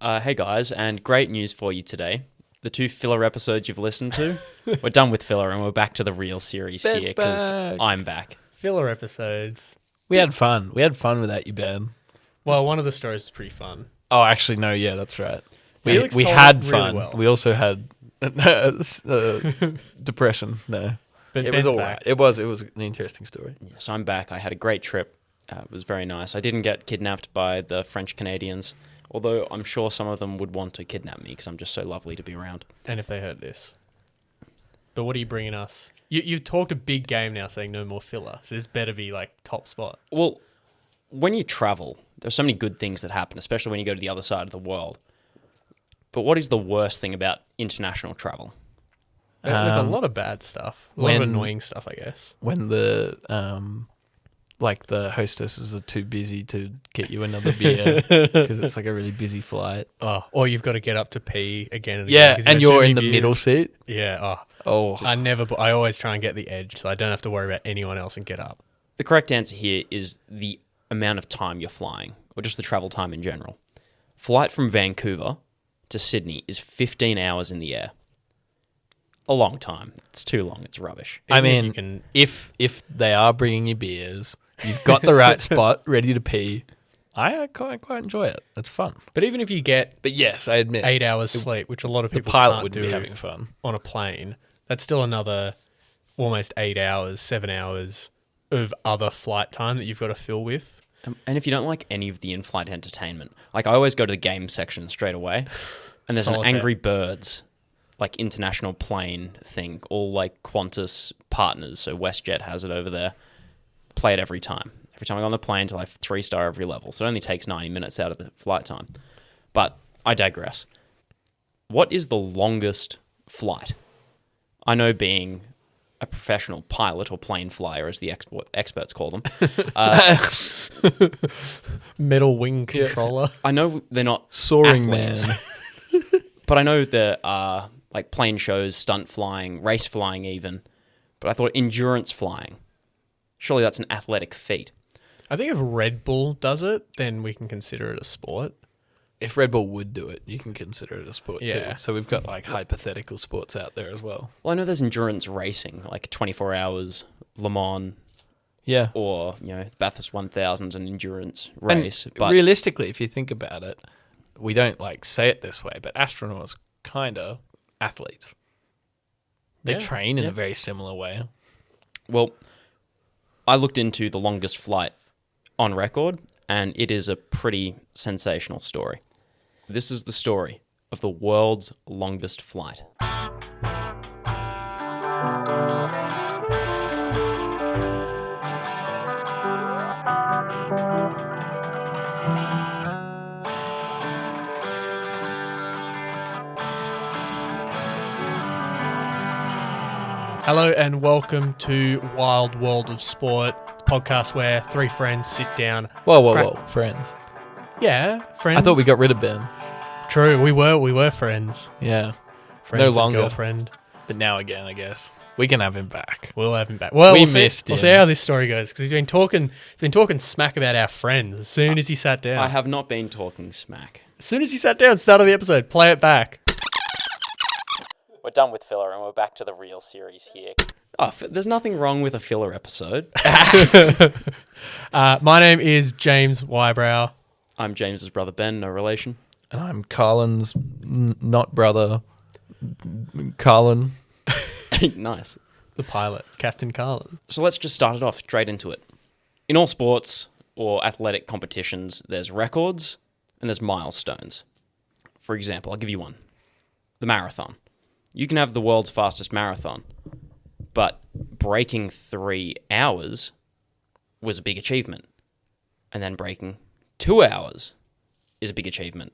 Hey guys, and great news for you today. The 2 filler episodes you've listened to, we're done with filler and we're back to the real series here because I'm back. Filler episodes. We had fun. We had fun without you, Ben. Well, one of the stories is pretty fun. Oh, actually, no, yeah, that's right. We Felix had told it fun. really well. We also had depression there. But It Ben's was all back. right. It was an interesting story. Yes, I'm back. I had a great trip. It was very nice. I didn't get kidnapped by the French Canadians, although I'm sure some of them would want to kidnap me because I'm just so lovely to be around. And if they heard this. But what are you bringing us? You've talked a big game now saying no more filler. So this better be like top spot. Well, when you travel, there's so many good things that happen, especially when you go to the other side of the world. But what is the worst thing about international travel? There's a lot of bad stuff. A lot of annoying stuff, I guess. When the the hostesses are too busy to get you another beer because it's like a really busy flight. Oh, or you've got to get up to pee again and Yeah, again. 'cause and you've had you're too in the many middle beers. seat. Yeah. Oh, I always try and get the edge so I don't have to worry about anyone else and get up. The correct answer here is the amount of time you're flying, or just the travel time in general. Flight from Vancouver to Sydney is 15 hours in the air. A long time. It's too long. It's rubbish. I Even if mean, you can, if they are bringing you beers, you've got the right spot ready to pee. I quite enjoy it. It's fun. but even if you get But yes, I admit 8 hours sleep, which a lot of the people pilot can't wouldn't do be having fun. on a plane, that's still another almost 8 hours, 7 hours of other flight time that you've got to fill with. And if you don't like any of the in-flight entertainment, like I always go to the game section straight away, and there's Solitaire. an Angry Birds, like international plane thing, all like Qantas partners, so WestJet has it over there. Play it every time. Every time I go on the plane till I have 3-star every level, so it only takes 90 minutes out of the flight time. But I digress. What is the longest flight? I know being a professional pilot or plane flyer, as the what experts call them. Metal wing controller. I know they're not Soaring athletes, man. but I know there are like plane shows, stunt flying, race flying even. But I thought endurance flying, surely that's an athletic feat. I think if Red Bull does it, then we can consider it a sport. If Red Bull would do it, you can consider it a sport Yeah. too. So we've got like hypothetical sports out there as well. Well, I know there's endurance racing, like 24 hours, Le Mans, Yeah. or Bathurst 1000's an endurance race. And But realistically, if you think about it, we don't like say it this way, but astronauts kind of athletes. They Yeah. train in Yeah. a very similar way. well, I looked into the longest flight on record, and it is a pretty sensational story. This is the story of the world's longest flight. Hello and welcome to Wild World of Sport, the podcast where 3 friends sit down. Whoa, friends. Yeah, friends. I thought we got rid of Ben. True, we were friends. Yeah. Friends No and longer. girlfriend. But now again, I guess. We can have him back. We'll have him back. Well, We we'll see, missed we'll him. see how this story goes because he's been talking smack about our friends as soon as he sat down. I have not been talking smack. As soon as he sat down, start of the episode, play it back. We're done with filler and we're back to the real series here. Oh, there's nothing wrong with a filler episode. My name is James Whybrow. I'm James's brother Ben, no relation. And I'm Carlin's not brother, Carlin. Nice. The pilot, Captain Carlin. So let's just start it off straight into it. In all sports or athletic competitions, there's records and there's milestones. For example, I'll give you one. The marathon. You can have the world's fastest marathon, but breaking 3 hours was a big achievement. And then breaking 2 hours is a big achievement.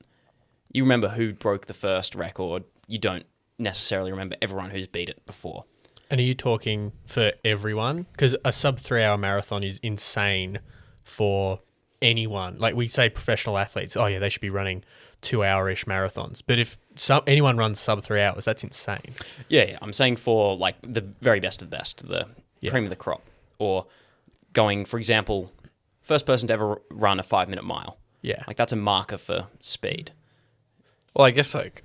You remember who broke the first record. You don't necessarily remember everyone who's beat it before. And are you talking for everyone? Because a sub 3 hour marathon is insane for anyone. Like we say professional athletes, oh yeah, they should be running 2 hour-ish marathons. But if anyone runs sub 3 hours, that's insane. Yeah, I'm saying for like the very best of the best, the cream of the crop. Or going, for example, first person to ever run a 5-minute mile. Yeah. Like that's a marker for speed. Well, I guess like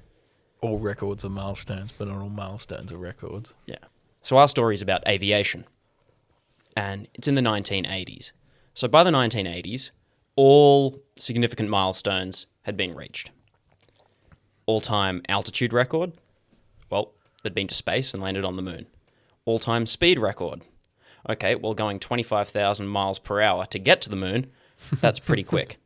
all records are milestones, but not all milestones are records. Yeah. So our story is about aviation, and it's in the 1980s. So by the 1980s, all significant milestones had been reached. All-time altitude record, well, they'd been to space and landed on the moon. All-time speed record. Okay, well, going 25,000 miles per hour to get to the moon, that's pretty quick.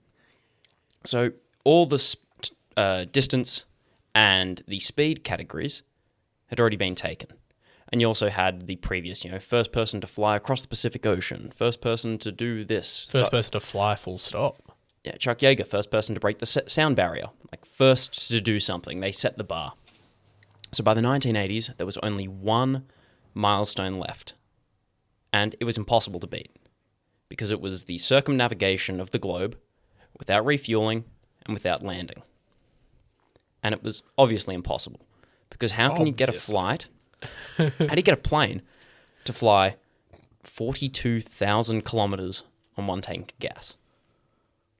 So all the distance and the speed categories had already been taken. And you also had the previous, first person to fly across the Pacific Ocean, first person to do this. First person to fly full stop. Yeah, Chuck Yeager, first person to break the sound barrier. Like, first to do something. They set the bar. So by the 1980s, there was only one milestone left. And it was impossible to beat. Because it was the circumnavigation of the globe without refueling and without landing. And it was obviously impossible. Because how can you get a flight... How do you get a plane to fly 42,000 kilometers on one tank of gas?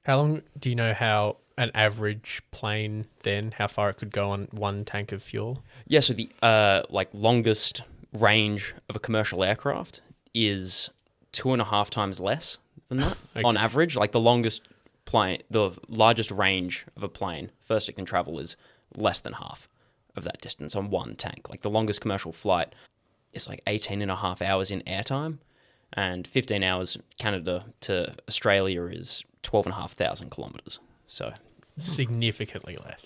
How long do you know how an average plane then, how far it could go on one tank of fuel? Yeah, so the longest range of a commercial aircraft is 2.5 times less than that on average. Like the largest range of a plane, first it can travel is less than half of that distance on one tank. Like the longest commercial flight is like 18.5 hours in airtime, and 15 hours Canada to Australia is 12,500 kilometers. So significantly less.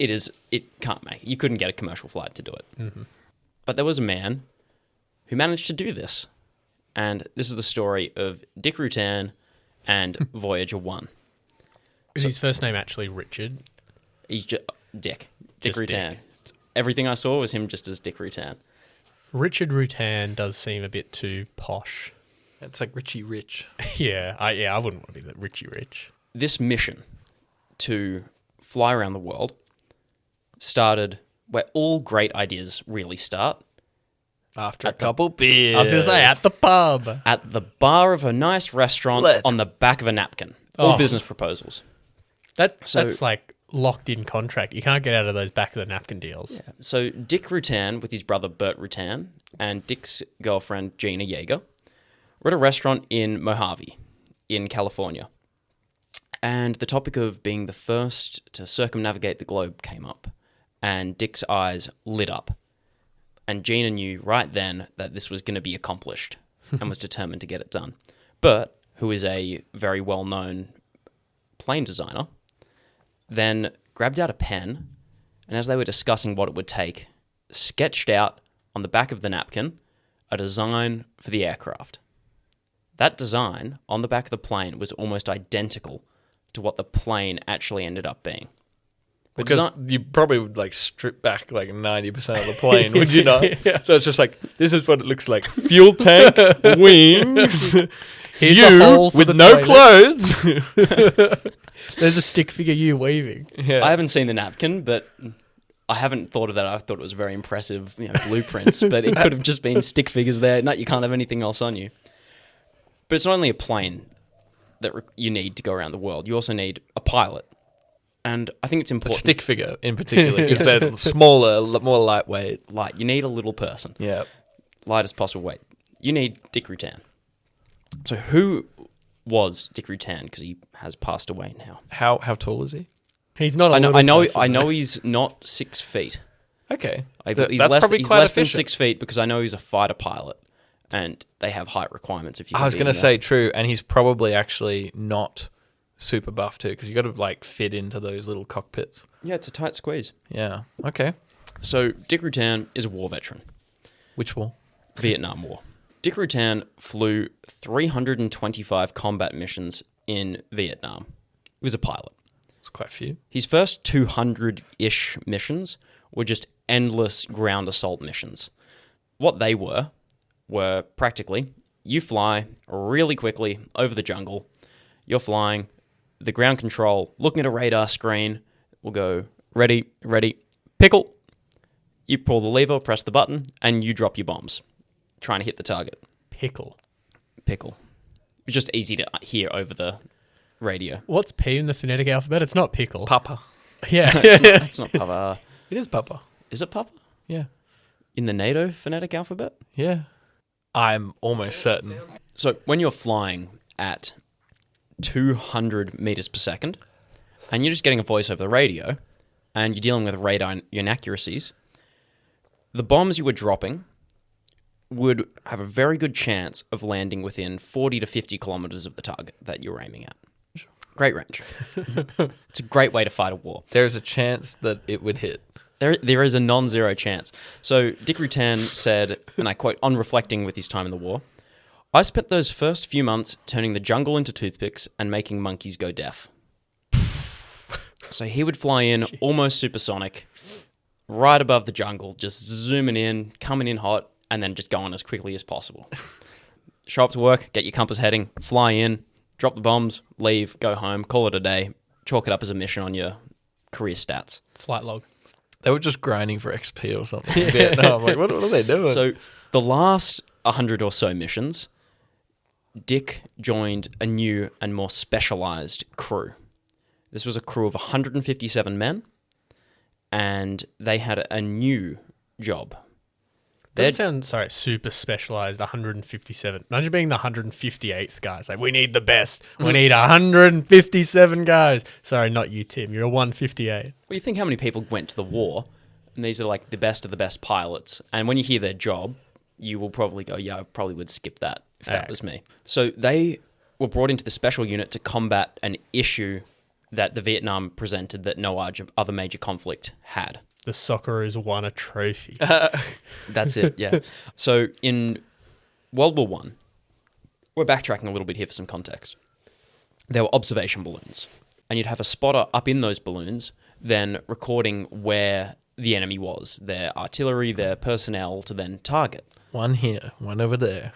It can't make it. You couldn't get a commercial flight to do it. Mm-hmm. But there was a man who managed to do this. And this is the story of Dick Rutan and Voyager 1. Is his first name actually Richard? He's Dick. Dick Just Rutan. Dick. Everything I saw was him just as Dick Rutan. Richard Rutan does seem a bit too posh. It's like Richie Rich. Yeah, I wouldn't want to be that Richie Rich. This mission to fly around the world started where all great ideas really start. After a couple beers. I was going to say, at the pub. At the bar of a nice restaurant on the back of a napkin. All business proposals. That's like locked in contract. You can't get out of those back of the napkin deals. Yeah. So Dick Rutan with his brother Burt Rutan and Dick's girlfriend Jeana Yeager were at a restaurant in Mojave in California. And the topic of being the first to circumnavigate the globe came up. And Dick's eyes lit up. And Jeana knew right then that this was going to be accomplished and was determined to get it done. Burt, who is a very well-known plane designer, then grabbed out a pen, and as they were discussing what it would take, sketched out on the back of the napkin a design for the aircraft. That design on the back of the plane was almost identical to what the plane actually ended up being. Because you probably would like strip back like 90% of the plane, would you not? Yeah. So it's just like, this is what it looks like. Fuel tank, wings, Here's a hole for with the no toilet. clothes. There's a stick figure you weaving. Yeah. I haven't seen the napkin, but I haven't thought of that. I thought it was very impressive, blueprints, but it could have just been stick figures there. No, you can't have anything else on you. But it's not only a plane that you need to go around the world. You also need a pilot. And I think it's A important. stick figure in particular, because they're smaller, more lightweight. Light. You need a little person. Yeah. Lightest possible weight. You need Dick Rutan. So who was Dick Rutan? Because he has passed away now. How tall is he? He's not. I know he's not 6 feet. Okay. He's That's less, probably he's quite less than efficient. 6 feet because I know he's a fighter pilot, and they have height requirements. If you, I was going to say true, and he's probably actually not super buff too, because you got to like fit into those little cockpits. yeah, it's a tight squeeze. Yeah. Okay. So Dick Rutan is a war veteran, Which war? Vietnam War. Dick Rutan flew 325 combat missions in Vietnam. He was a pilot. It's quite a few. His first 200-ish missions were just endless ground assault missions. What they were practically, you fly really quickly over the jungle. You're flying, the ground control, looking at a radar screen, will go, ready, pickle. You pull the lever, press the button, and you drop your bombs, trying to hit the target. Pickle. It's just easy to hear over the radio. What's P in the phonetic alphabet? It's not pickle. Papa. Yeah. It's not Papa. It is Papa. Is it Papa? Yeah. In the NATO phonetic alphabet? Yeah. I'm almost certain. So when you're flying at 200 meters per second, and you're just getting a voice over the radio, and you're dealing with radar inaccuracies, the bombs you were dropping would have a very good chance of landing within 40 to 50 kilometers of the target that you were aiming at. Great range. It's a great way to fight a war. There's a chance that it would hit. There is a non-zero chance. So Dick Rutan said, and I quote, on reflecting with his time in the war, "I spent those first few months turning the jungle into toothpicks and making monkeys go deaf." So he would fly in almost supersonic, right above the jungle, just zooming in, coming in hot, and then just going as quickly as possible. Show up to work, get your compass heading, fly in, drop the bombs, leave, go home, call it a day, chalk it up as a mission on your career stats. Flight log. They were just grinding for XP or something in Vietnam. Like, what are they doing? So the last 100 or so missions, Dick joined a new and more specialized crew. This was a crew of 157 men, and they had a new job. That sounds, super specialized, 157. Imagine being the 158th guys. Like, we need the best. We need 157 guys. Sorry, not you, Tim. You're a 158. Well, you think how many people went to the war, and these are like the best of the best pilots. And when you hear their job, you will probably go, yeah, I probably would skip that if that was me. So they were brought into the special unit to combat an issue that the Vietnam presented that no other major conflict had. The Socceroos won a trophy. That's it, yeah. So in World War One, we're backtracking a little bit here for some context. There were observation balloons, and you'd have a spotter up in those balloons, then recording where the enemy was, their artillery, their personnel, to then target. One here, one over there.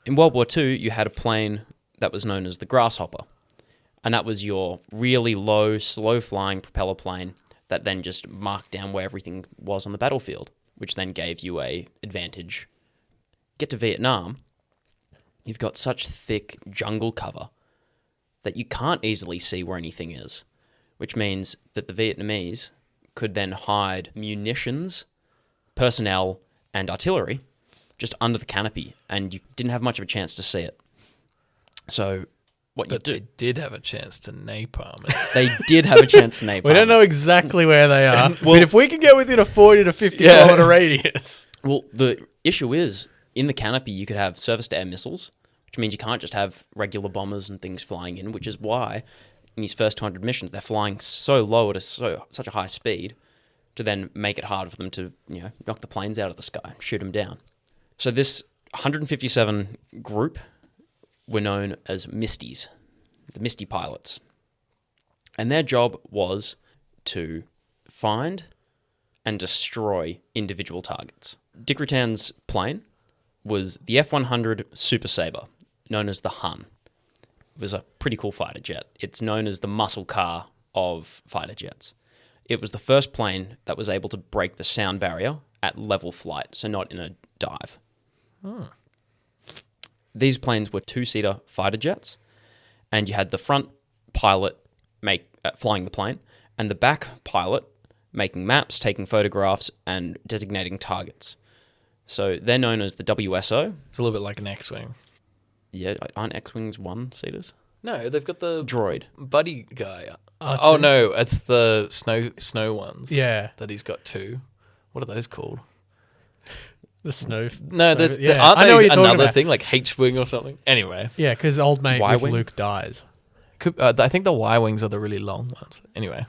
In World War II, you had a plane that was known as the Grasshopper, and that was your really low, slow-flying propeller plane that then just marked down where everything was on the battlefield, which then gave you a advantage. Get to Vietnam, you've got such thick jungle cover that you can't easily see where anything is, which means that the Vietnamese could then hide munitions, personnel, and artillery just under the canopy, and you didn't have much of a chance to see it. So They did have a chance to napalm it. They did have a chance to napalm. We don't know exactly where they are, but if we can get within a 40 to 50 kilometer radius. Well, the issue is, in the canopy, you could have surface-to-air missiles, which means you can't just have regular bombers and things flying in, which is why in these first 200 missions, they're flying so low at such a high speed to then make it hard for them to, knock the planes out of the sky, shoot them down. So this 157 group were known as Misties, the Misty pilots. And their job was to find and destroy individual targets. Dick Rutan's plane was the F-100 Super Sabre, known as the Hun. It was a pretty cool fighter jet. It's known as the muscle car of fighter jets. It was the first plane that was able to break the sound barrier at level flight, so not in a dive. Oh. These planes were two-seater fighter jets, and you had the front pilot flying the plane, and the back pilot making maps, taking photographs, and designating targets. So they're known as the WSO. It's a little bit like an X-Wing. Yeah, aren't X-Wings one-seaters? No, they've got the droid buddy guy. Oh, no, it's the snow ones. Yeah. That he's got two. What are those called? The snow. No, snow, aren't I know what they you're talking another about. thing like H-Wing or something? Anyway. Yeah, because old mate with Y-wing? Luke dies. I think the Y-Wings are the really long ones. Anyway.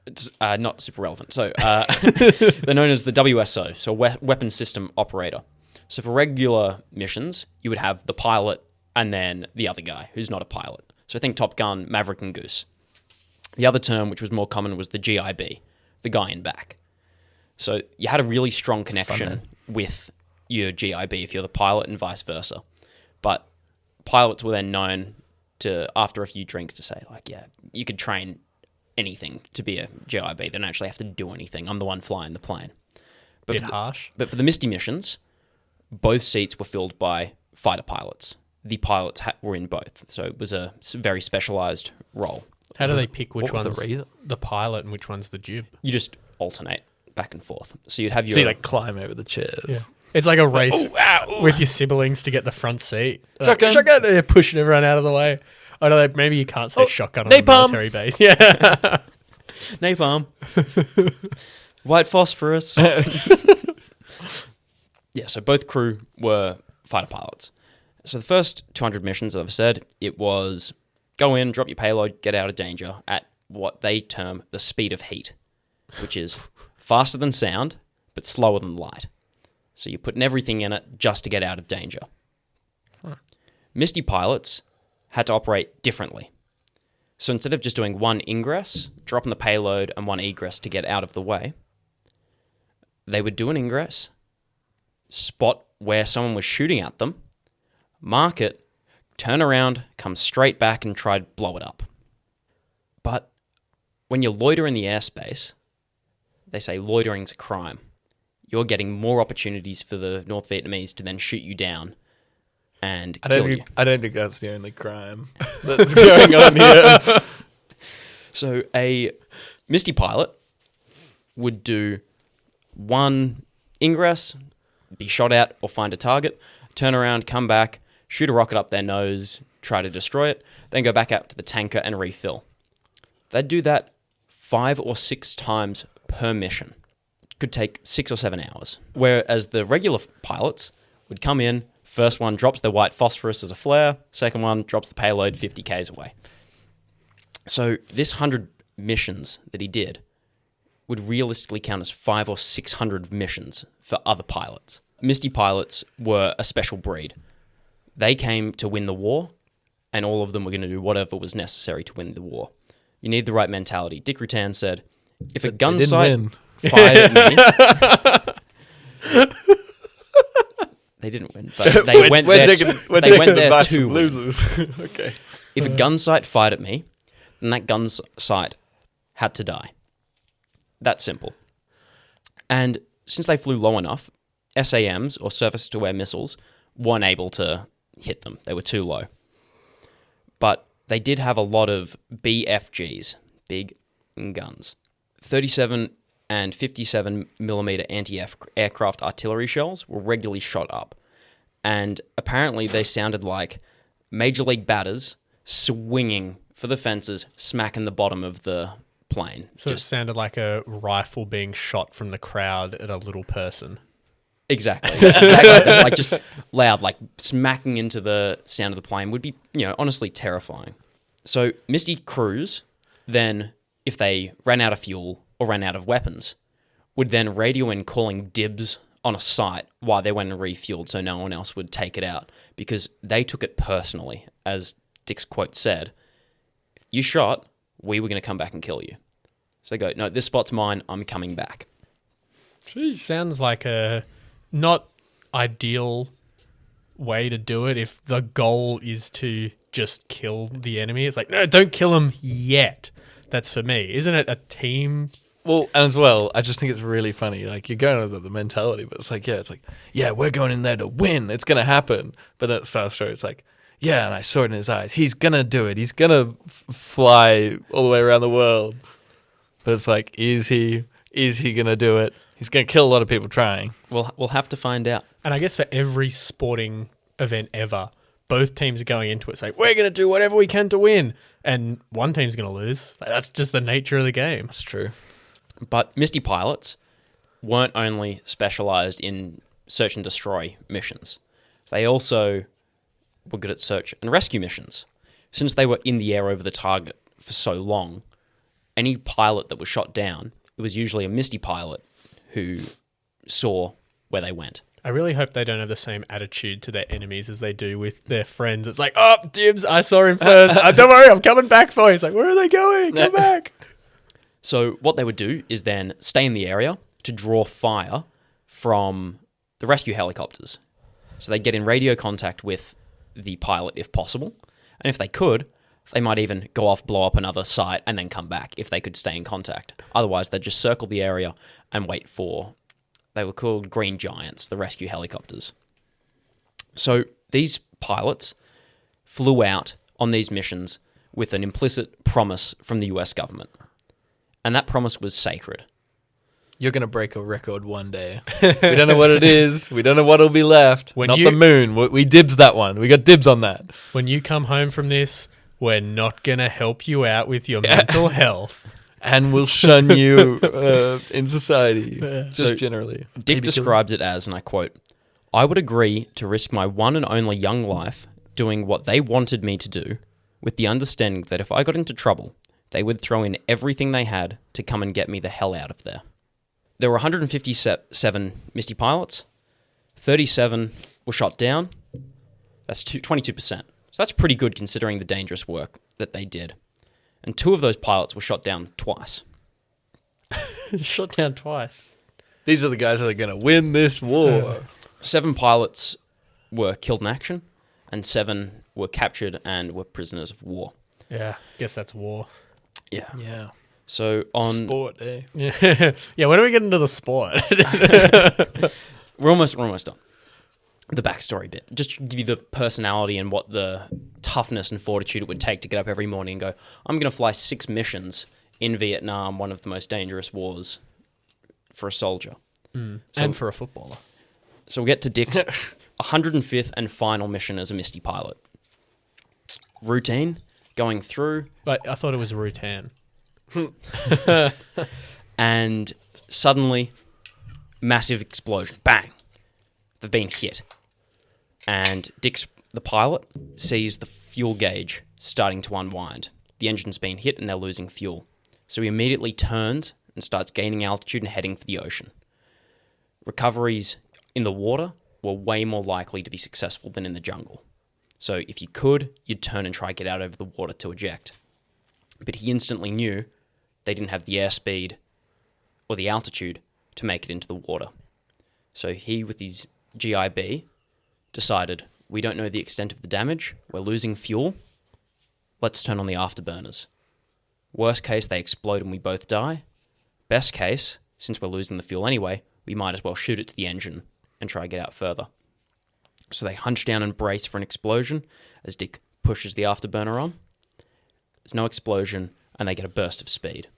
It's not super relevant. So they're known as the WSO, so Weapon System Operator. So for regular missions, you would have the pilot and then the other guy who's not a pilot. So I think Top Gun, Maverick, and Goose. The other term, which was more common, was the GIB, the guy in back. So you had a really strong connection with your GIB if you're the pilot and vice versa. But pilots were then known to, after a few drinks, to say, like, yeah, you could train anything to be a GIB. They don't actually have to do anything. I'm the one flying the plane. Bit harsh. But for the Misty missions, both seats were filled by fighter pilots. The pilots were in both. So it was a very specialized role. How do they pick which what was one's the reason? the pilot and which one's the jib? You just alternate. back and forth. So you'd have your... So you like climb over the chairs. Yeah. It's like a race Ow. with your siblings to get the front seat. Shotgun. Shotgun. They're pushing everyone out of the way. I don't know. Maybe you can't say shotgun on a napalm. military base. Yeah. Napalm. White phosphorus. Yeah, so both crew were fighter pilots. So the first 200 missions, as I've said, it was go in, drop your payload, get out of danger at what they term the speed of heat, which is faster than sound, but slower than light. So you're putting everything in it just to get out of danger. Misty pilots had to operate differently. So instead of just doing one ingress, dropping the payload, and one egress to get out of the way, they would do an ingress, spot where someone was shooting at them, mark it, turn around, come straight back and try to blow it up. But when you loiter in the airspace, they say loitering's a crime. You're getting more opportunities for the North Vietnamese to then shoot you down and kill you. I don't think that's the only crime that's going on here. So a Misty pilot would do one ingress, be shot at or find a target, turn around, come back, shoot a rocket up their nose, try to destroy it, then go back out to the tanker and refill. They'd do that 5 or 6 times per mission. Could take 6 or 7 hours. Whereas the regular pilots would come in, first one drops their white phosphorus as a flare, second one drops the payload 50 k's away. So this 100 missions that he did would realistically count as 500 or 600 missions for other pilots. Misty pilots were a special breed. They came to win the war, and all of them were going to do whatever was necessary to win the war. You need the right mentality. Dick Rutan said, if a gun sight fired at me... They didn't win, but they went there to win. Okay. If a gun sight fired at me, then that gun sight had to die. That's simple. And since they flew low enough, SAMs, or surface-to-air missiles, weren't able to hit them. They were too low. But they did have a lot of BFGs, big guns. 37 and 57 millimeter anti-aircraft artillery shells were regularly shot up. And apparently they sounded like major league batters swinging for the fences, smacking the bottom of the plane. So it sounded like a rifle being shot from the crowd at a little person. Exactly. Exactly. Like just loud, like smacking into the sound of the plane would be, honestly terrifying. So Misty crews, then, if they ran out of fuel or ran out of weapons, would then radio in calling dibs on a site while they went and refueled so no one else would take it out, because they took it personally. As Dick's quote said, if you shot, we were going to come back and kill you. So they go, no, this spot's mine, I'm coming back. Jeez. Sounds like a not ideal way to do it if the goal is to just kill the enemy. It's like, no, don't kill him yet. That's for me. Isn't it a team? Well, and as well, I just think it's really funny. Like, you're going with the mentality, but it's like, we're going in there to win. It's going to happen. But then at the start of the story, it's like, yeah, and I saw it in his eyes. He's going to do it. He's going to fly all the way around the world. But it's like, is he going to do it? He's going to kill a lot of people trying. We'll have to find out. And I guess for every sporting event ever, both teams are going into it saying, we're going to do whatever we can to win. And one team's going to lose. Like, that's just the nature of the game. That's true. But Misty pilots weren't only specialized in search and destroy missions. They also were good at search and rescue missions. Since they were in the air over the target for so long, any pilot that was shot down, it was usually a Misty pilot who saw where they went. I really hope they don't have the same attitude to their enemies as they do with their friends. It's like, oh, dibs, I saw him first. Don't worry, I'm coming back for you. It's like, where are they going? Come back. So what they would do is then stay in the area to draw fire from the rescue helicopters. So they get in radio contact with the pilot if possible. And if they could, they might even go off, blow up another site, and then come back if they could stay in contact. Otherwise, they'd just circle the area and wait for... They were called Green Giants, the rescue helicopters. So these pilots flew out on these missions with an implicit promise from the US government. And that promise was sacred. You're going to break a record one day. We don't know what it is. We don't know what'll be left. Not the moon. We dibs that one. We got dibs on that. When you come home from this, we're not going to help you out with your mental health. And we'll shun you in society, just generally. Dick described it as, and I quote, "I would agree to risk my one and only young life doing what they wanted me to do, with the understanding that if I got into trouble, they would throw in everything they had to come and get me the hell out of there." There were 157 Misty pilots. 37 were shot down. That's 22%. So that's pretty good considering the dangerous work that they did. And 2 of those pilots were shot down twice. Shot down twice. These are the guys that are going to win this war. 7 pilots were killed in action, and 7 were captured and were prisoners of war. Yeah, guess that's war. Yeah. Yeah. So on... Sport, eh? Yeah, when do we get into the sport? We're almost done. The backstory bit. Just to give you the personality and what the toughness and fortitude it would take to get up every morning and go, I'm going to fly 6 missions in Vietnam, one of the most dangerous wars for a soldier. And for a footballer. So we'll get to Dick's 105th and final mission as a Misty pilot. Routine, going through... Wait, I thought it was Rutan. And suddenly, massive explosion. Bang! They've been hit. And Dick's, the pilot, sees the fuel gauge starting to unwind. The engine's been hit and they're losing fuel. So he immediately turns and starts gaining altitude and heading for the ocean. Recoveries in the water were way more likely to be successful than in the jungle. So if you could, you'd turn and try to get out over the water to eject. But he instantly knew they didn't have the airspeed or the altitude to make it into the water. So he, with his GIB, decided, we don't know the extent of the damage, we're losing fuel, let's turn on the afterburners. Worst case, they explode and we both die. Best case, since we're losing the fuel anyway, we might as well shoot it to the engine and try to get out further. So they hunch down and brace for an explosion as Dick pushes the afterburner on. There's no explosion, and they get a burst of speed.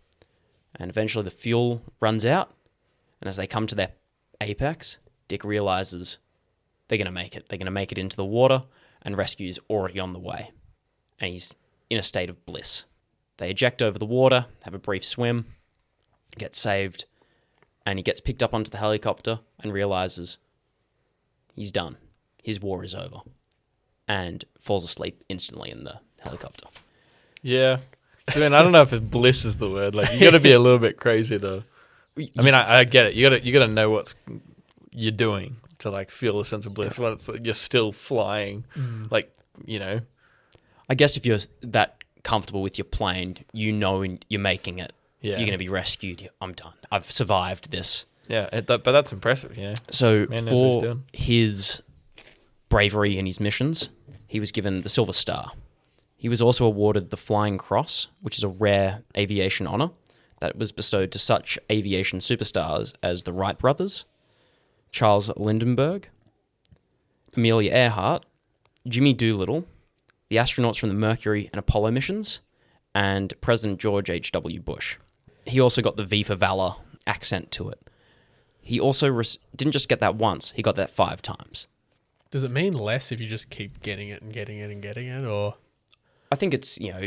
And eventually the fuel runs out, and as they come to their apex, Dick realizes they're going to make it. They're going to make it into the water, and rescue's already on the way. And he's in a state of bliss. They eject over the water, have a brief swim, get saved, and he gets picked up onto the helicopter and realizes he's done. His war is over. And falls asleep instantly in the helicopter. Yeah. I mean, I don't know if bliss is the word. Like, you got to be a little bit crazy to... I mean, I get it. You got to know what you're doing to, like, feel a sense of bliss. When it's, you're still flying, like, you know. I guess if you're that comfortable with your plane, you know you're making it. Yeah. You're going to be rescued. I'm done. I've survived this. Yeah, but that's impressive, you know. So Man knows what he's for doing. his bravery in his missions, he was given the Silver Star. He was also awarded the Flying Cross, which is a rare aviation honor that was bestowed to such aviation superstars as the Wright brothers, Charles Lindbergh, Amelia Earhart, Jimmy Doolittle, the astronauts from the Mercury and Apollo missions, and President George H.W. Bush. He also got the V for Valor accent to it. He also didn't just get that once, he got that 5 times. Does it mean less if you just keep getting it and getting it and getting it, or...? I think it's, you know,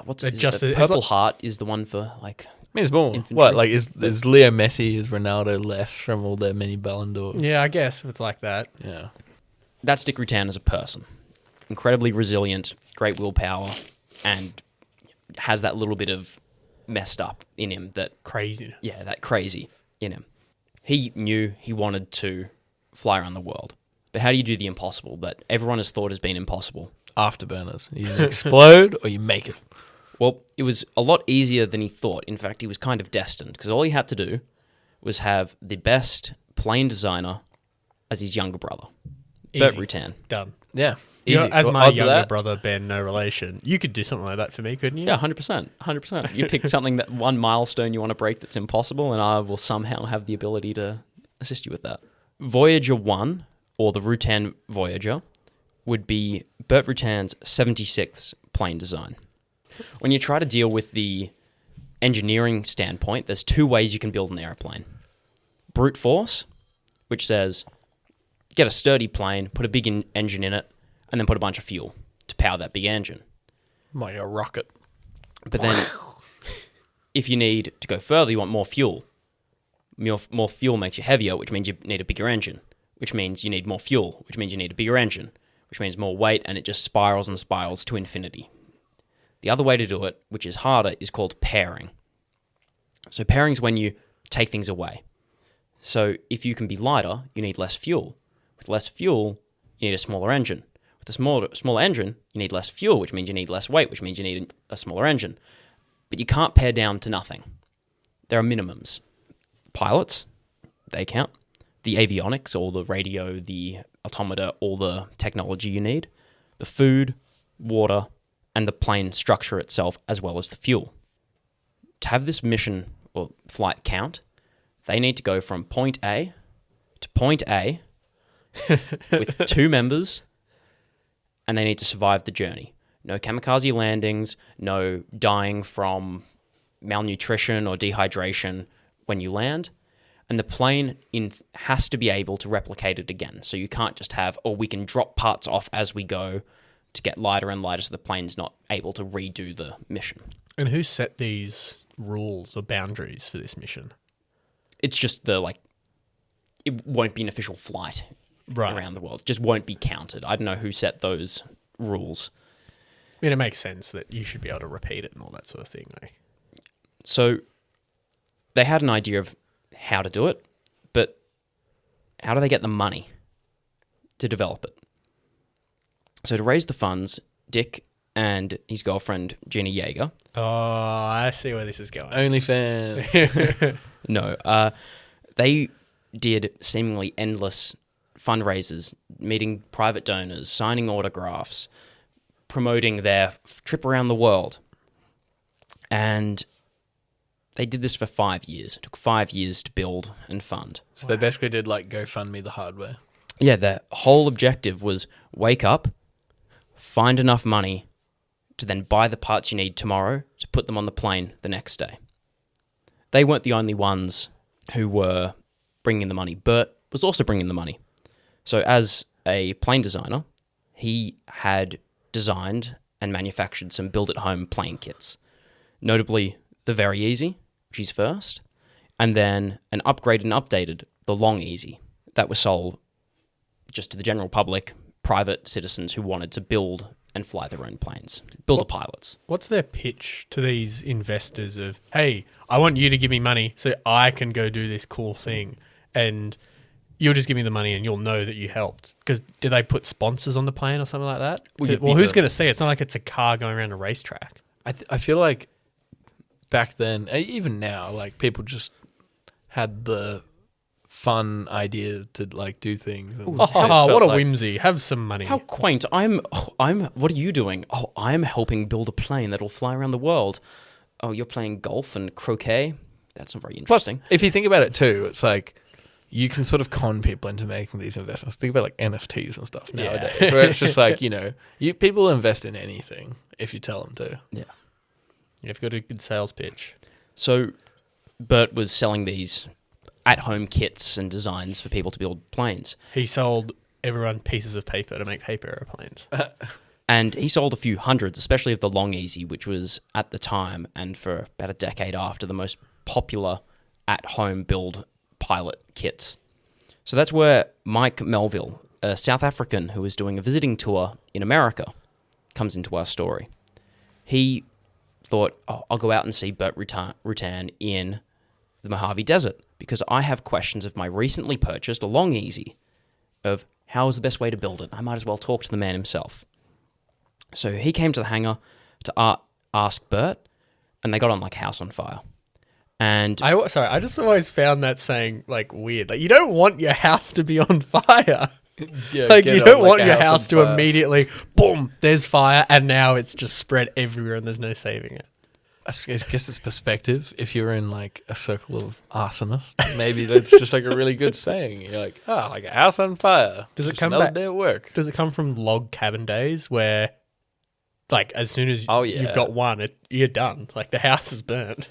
what's it? Just The Purple Heart is the one for, like... I mean, it's more. Infantry. What, like, is Leo Messi, is Ronaldo less from all their many Ballon d'Ors? Yeah, I guess if it's like that. Yeah. That's Dick Rutan as a person. Incredibly resilient, great willpower, and has that little bit of messed up in him that... Craziness. Yeah, that crazy in him. He knew he wanted to fly around the world. But how do you do the impossible that everyone has thought has been impossible? Afterburners. You either explode or you make it. Well, it was a lot easier than he thought. In fact, he was kind of destined, because all he had to do was have the best plane designer as his younger brother, Burt Rutan. Done. Yeah. You know, Easy. as Well, my odds of younger that? brother, Ben, no relation, you could do something like that for me, couldn't you? Yeah, 100%. 100%. You pick something, that one milestone you want to break that's impossible, and I will somehow have the ability to assist you with that. Voyager 1, or the Rutan Voyager, would be Burt Rutan's 76th plane design. When you try to deal with the engineering standpoint, there's 2 ways you can build an airplane. brute force, which says get a sturdy plane, put a big engine in it, and then put a bunch of fuel to power that big engine. Like a rocket. But then if you need to go further, you want more fuel. More fuel makes you heavier, which means you need a bigger engine, which means you need more fuel, which means you need a bigger engine, which means more weight, and it just spirals and spirals to infinity. The other way to do it, which is harder, is called pairing. So pairing is when you take things away. So if you can be lighter, you need less fuel. With less fuel, you need a smaller engine. With a smaller engine, you need less fuel, which means you need less weight, which means you need a smaller engine. But you can't pare down to nothing. There are minimums. Pilots, they count. The avionics, all the radio, the automata, all the technology you need. The food, water, and the plane structure itself, as well as the fuel. To have this mission or flight count, they need to go from point A to point A with 2 members, and they need to survive the journey. No kamikaze landings, no dying from malnutrition or dehydration when you land. And the plane has to be able to replicate it again. So you can't just have, we can drop parts off as we go to get lighter and lighter so the plane's not able to redo the mission. And who set these rules or boundaries for this mission? It's just it won't be an official flight around the world. It just won't be counted. I don't know who set those rules. I mean, it makes sense that you should be able to repeat it and all that sort of thing. So they had an idea of how to do it, but how do they get the money to develop it? So to raise the funds, Dick and his girlfriend, Jeana Yeager. Oh, I see where this is going. OnlyFans. No, they did seemingly endless fundraisers, meeting private donors, signing autographs, promoting their trip around the world. And they did this for 5 years. It took 5 years to build and fund. So they basically did GoFundMe the hard way. Yeah, their whole objective was wake up, find enough money to then buy the parts you need tomorrow to put them on the plane the next day. They weren't the only ones who were bringing the money. Burt was also bringing the money. So as a plane designer, he had designed and manufactured some build-at-home plane kits, notably the Very Easy, which is first, and then an upgraded and updated, the Long Easy, that was sold just to the general public, private citizens who wanted to build and fly their own planes, builder pilots. What's their pitch to these investors of, hey, I want you to give me money so I can go do this cool thing, and you'll just give me the money and you'll know that you helped? Because do they put sponsors on the plane or something like that? Well, who's going to see it? It's not like it's a car going around a racetrack. I feel like back then, even now, people just had the fun idea to do things. And what a whimsy! Have some money. How quaint! What are you doing? Oh, I'm helping build a plane that'll fly around the world. Oh, you're playing golf and croquet. That's not very interesting. Plus, if you think about it too, it's you can sort of con people into making these investments. Think about NFTs and stuff nowadays, where it's just people invest in anything if you tell them to. Yeah. You've got a good sales pitch. So Burt was selling these at-home kits and designs for people to build planes. He sold everyone pieces of paper to make paper airplanes. And he sold a few hundreds, especially of the Long Easy, which was at the time and for about a decade after the most popular at-home build pilot kits. So that's where Mike Melville, a South African who was doing a visiting tour in America, comes into our story. He thought, I'll go out and see Burt Rutan in the Mojave Desert because I have questions of my recently purchased a Long Easy of how is the best way to build it. I might as well talk to the man himself. So he came to the hangar to ask Burt, and they got on like a house on fire. And I just always found that saying weird. You don't want your house to be on fire. Yeah, you don't want your house to immediately, boom, there's fire, and now it's just spread everywhere and there's no saving it. I guess it's perspective. If you're in a circle of arsonists, maybe that's just a really good saying. You're like a house on fire. Does it just come another back? Day at work. Does it come from log cabin days where, as soon as you've got one, you're done. The house is burnt.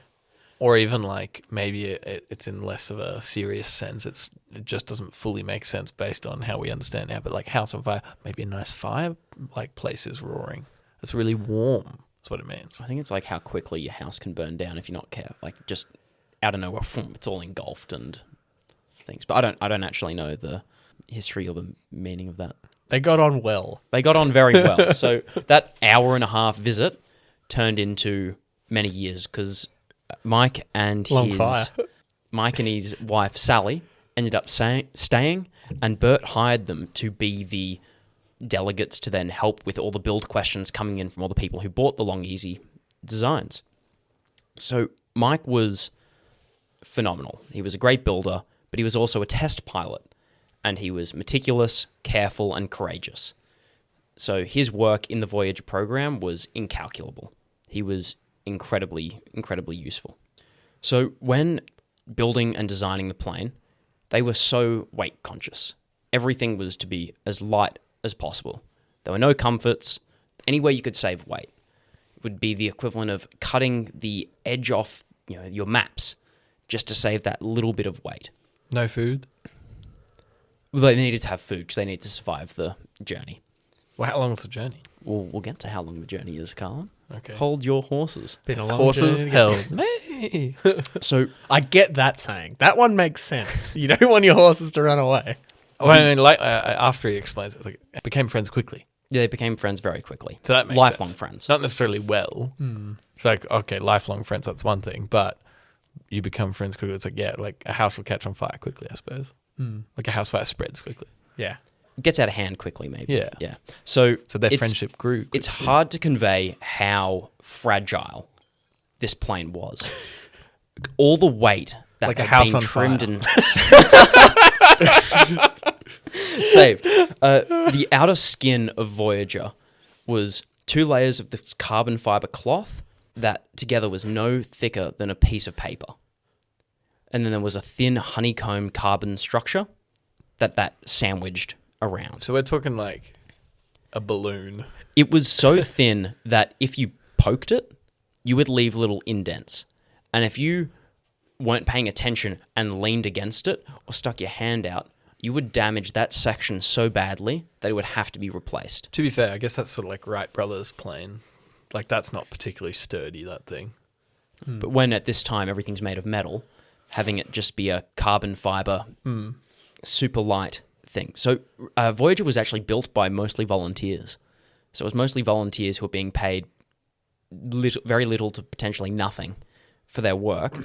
Or even like maybe it's in less of a serious sense. It just doesn't fully make sense based on how we understand now. But like house on fire, maybe a nice fire like place is roaring. It's really warm. That's what it means. I think it's like how quickly your house can burn down if you're not careful. Like just out of nowhere, it's all engulfed and things. But I don't actually know the history or the meaning of that. They got on well. They got on very well. So that hour-and-a-half visit turned into many years because Mike and his wife Sally ended up staying, and Burt hired them to be the delegates to then help with all the build questions coming in from all the people who bought the Long Easy designs. So Mike was phenomenal. He was a great builder, but he was also a test pilot, and he was meticulous, careful, and courageous. So his work in the Voyager program was incalculable. He was incredibly, incredibly useful. So when building and designing the plane, they were so weight conscious. Everything was to be as light as possible. There were no comforts. Any way you could save weight. It would be the equivalent of cutting the edge off, your maps just to save that little bit of weight. No food? Well, they needed to have food because they needed to survive the journey. Well, how long is the journey? We'll get to how long the journey is, Carl. Okay. Hold your horses. Been a long Horses journey. held me. So I get that saying. That one makes sense. You don't want your horses to run away. Well, I mean, like after he explains it, it's like became friends quickly. yeah, they became friends very quickly. So that makes lifelong sense. friends. Not necessarily well. It's like, okay, lifelong friends, that's one thing, but you become friends quickly. It's like, yeah, like a house will catch on fire quickly, I suppose. Like a house fire spreads quickly. Yeah. Gets out of hand quickly, maybe. Yeah. Yeah. So their friendship grew quickly. It's hard to convey how fragile this plane was. All the weight that like a had house been on trimmed fire. and saved. The outer skin of Voyager was 2 layers of this carbon fiber cloth that together was no thicker than a piece of paper. And then there was a thin honeycomb carbon structure that sandwiched around. So we're talking like a balloon. It was so thin that if you poked it, you would leave little indents. And if you weren't paying attention and leaned against it or stuck your hand out, you would damage that section so badly that it would have to be replaced. To be fair, I guess that's sort of like Wright Brothers plane. Like that's not particularly sturdy, that thing. But when at this time everything's made of metal, having it just be a carbon fiber, super light thing. So Voyager was actually built by mostly volunteers. So it was mostly volunteers who were being paid very little to potentially nothing for their work.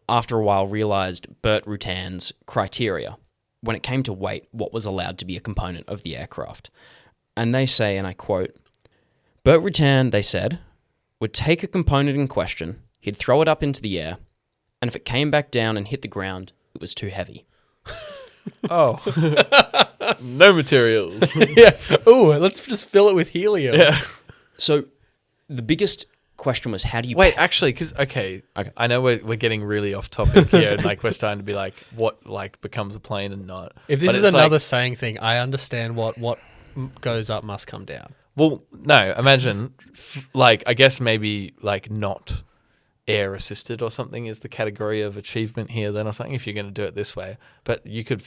After a while realized Burt Rutan's criteria when it came to weight, what was allowed to be a component of the aircraft. And they say, and I quote, Burt Rutan, they said, would take a component in question, he'd throw it up into the air, and if it came back down and hit the ground, it was too heavy. Oh. No materials. Yeah. Oh, let's just fill it with helium. Yeah. So the biggest question was, how do you... Wait, actually, because, okay, I know we're getting really off topic here, and like we're starting to be like, what like becomes a plane and not. If this But is it's another like, saying thing, I understand what goes up must come down. well, no, imagine, like, I guess maybe like not air assisted or something is the category of achievement here then or something if you're going to do it this way. But you could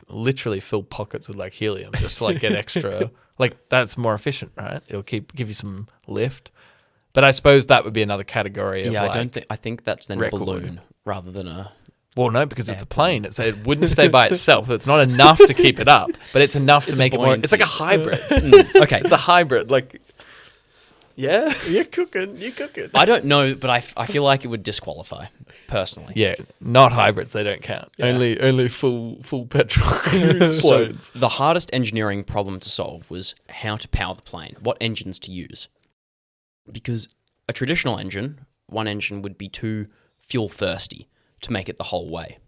literally fill pockets with like helium just to like get extra. Like that's more efficient, right? It'll give you some lift. But I suppose that would be another category of like, I think that's then a record. balloon rather than a... Well, no, because it's a plane. It wouldn't stay by itself. It's not enough to keep it up, but it's enough to make it more. It's like a hybrid. Okay. It's a hybrid. Like, yeah. You're cooking. I don't know, but I feel like it would disqualify, personally. Yeah, not hybrids. They don't count. Yeah. Only full petrol So planes. the hardest engineering problem to solve was how to power the plane, what engines to use. Because a traditional engine, one engine would be too fuel thirsty to make it the whole way.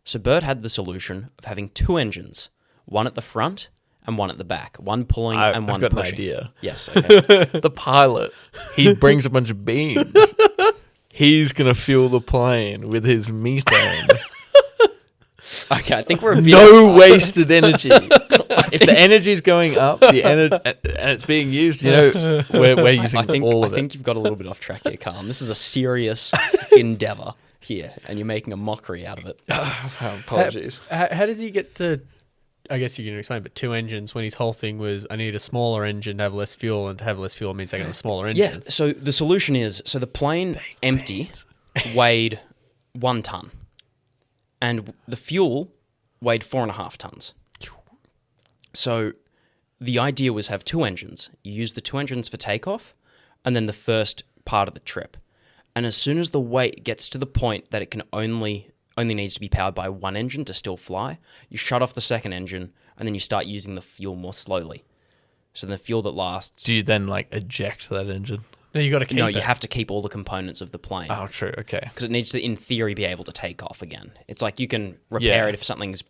So Burt had the solution of having 2 engines, one at the front and one at the back, one pulling and one I've got pushing. an idea. Yes, okay. The pilot, he brings a bunch of beans. He's going to fuel the plane with his methane. Okay, I think we're a bit... No wasted energy. If the energy's going up, and it's being used, we're using all of it. I think you've got a little bit off track here, Carl. This is a serious endeavor. here, and you're making a mockery out of it. Apologies. How does he get to? I guess you can explain, but 2 engines when his whole thing was I need a smaller engine to have less fuel, and to have less fuel means I got a smaller engine. Yeah. So the solution is the plane empty weighed 1 ton, and the fuel weighed 4.5 tons. So the idea was have 2 engines. You use the 2 engines for takeoff, and then the first part of the trip. And as soon as the weight gets to the point that it can only needs to be powered by 1 engine to still fly, you shut off the second engine, and then you start using the fuel more slowly. So the fuel that lasts... Do you then eject that engine? No, you got to keep it. No, you have to keep all the components of the plane. Oh, true. Okay. Because it needs to, in theory, be able to take off again. It's like you can repair it if something's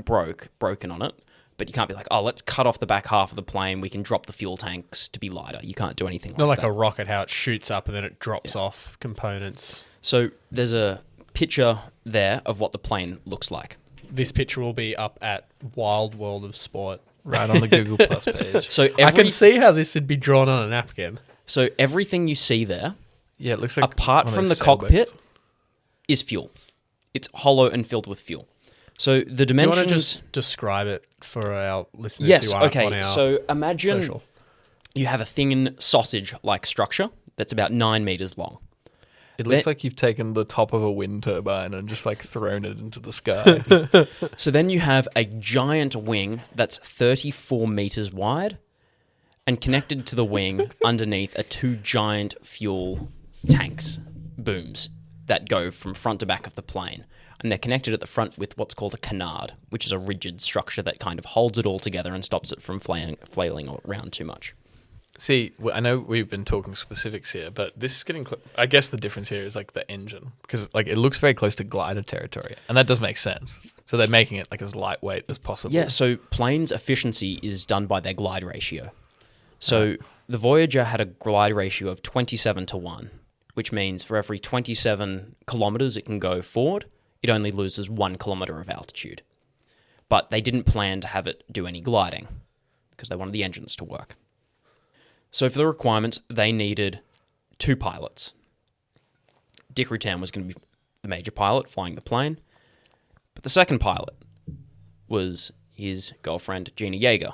broken on it, but you can't be like, oh, let's cut off the back half of the plane. We can drop the fuel tanks to be lighter. You can't do anything Not like that. a rocket, how it shoots up and then it drops off components. So there's a picture there of what the plane looks like. This picture will be up at Wild World of Sport. Right on the Google Plus page. So I can see how this would be drawn on a napkin. So everything you see there, Yeah, it looks like apart one of from the those sailboats. cockpit, is fuel. It's hollow and filled with fuel. So the Do you want dimensions... to just describe it for our listeners Yes, who aren't on okay. our So imagine social? you have a thin sausage-like structure that's about 9 meters long. It looks like you've taken the top of a wind turbine and just thrown it into the sky. So then you have a giant wing that's 34 meters wide, and connected to the wing underneath are 2 giant fuel tanks, booms, that go from front to back of the plane. And they're connected at the front with what's called a canard, which is a rigid structure that kind of holds it all together and stops it from flailing around too much. See, I know we've been talking specifics here, but this is getting... I guess the difference here is the engine, because it looks very close to glider territory, and that does make sense. So they're making it as lightweight as possible. Yeah, so planes' efficiency is done by their glide ratio. So the Voyager had a glide ratio of 27-1, which means for every 27 kilometers it can go forward, it only loses 1 kilometer of altitude. But they didn't plan to have it do any gliding, because they wanted the engines to work. So for the requirements, they needed 2 pilots. Dick Rutan was going to be the major pilot flying the plane, but the second pilot was his girlfriend, Jeana Yeager.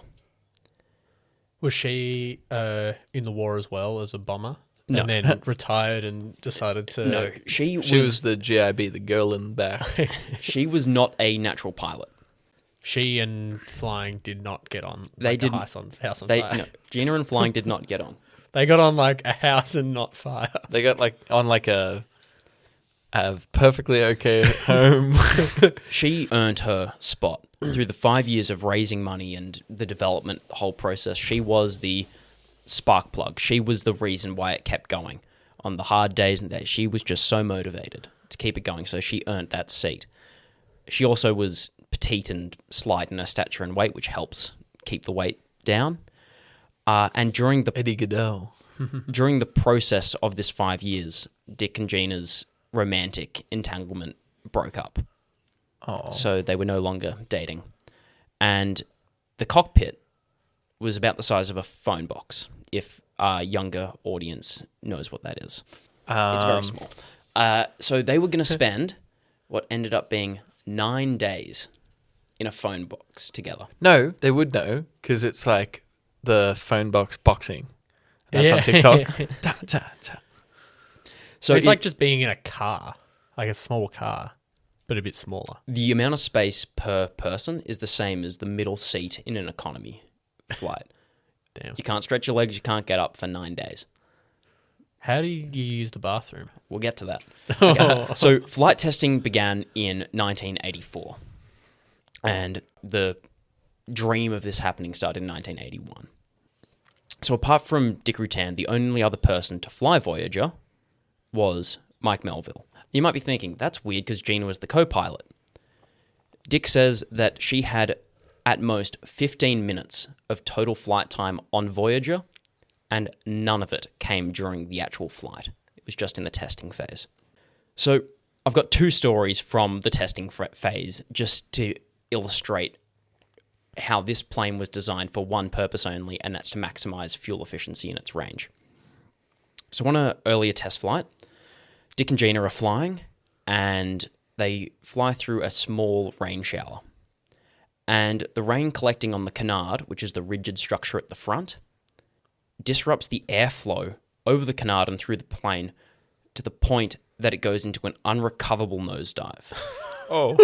Was she in the war as well as a bomber? No. And then retired and decided to... No, she She was was the GIB, the girl in the back. she was not a natural pilot. She and flying did not get on. They didn't. House on fire. No, Jeana and flying did not get on. They got on like a house and not fire. They got on a perfectly okay home. She earned her spot through the 5 years of raising money and the development, the whole process. She was the spark plug. She was the reason why it kept going. On the hard days and days, she was just so motivated to keep it going, so she earned that seat. She also was petite and slight in her stature and weight, which helps keep the weight down. And during the Eddie Goodell. during the process of this 5 years, Dick and Gina's romantic entanglement broke up. Oh. So they were no longer dating. And the cockpit was about the size of a phone box, if our younger audience knows what that is. It's very small. So they were going to spend what ended up being 9 days in a phone box together. No, they would know, because it's the phone box boxing. That's on TikTok. Ta, ta, ta. So it's like just being in a car, like a small car, but a bit smaller. the amount of space per person is the same as the middle seat in an economy flight. Damn. You can't stretch your legs, you can't get up for 9 days. How do you use the bathroom? We'll get to that. Okay. So flight testing began in 1984. And the dream of this happening started in 1981. So apart from Dick Rutan, the only other person to fly Voyager was Mike Melville. You might be thinking, that's weird because Jeana was the co-pilot. Dick says that she had at most 15 minutes of total flight time on Voyager, and none of it came during the actual flight. It was just in the testing phase. So I've got 2 stories from the testing phase just to illustrate how this plane was designed for one purpose only, and that's to maximize fuel efficiency in its range. So on an earlier test flight, Dick and Jeana are flying, and they fly through a small rain shower. And the rain collecting on the canard, which is the rigid structure at the front, disrupts the airflow over the canard and through the plane to the point that it goes into an unrecoverable nosedive. Oh.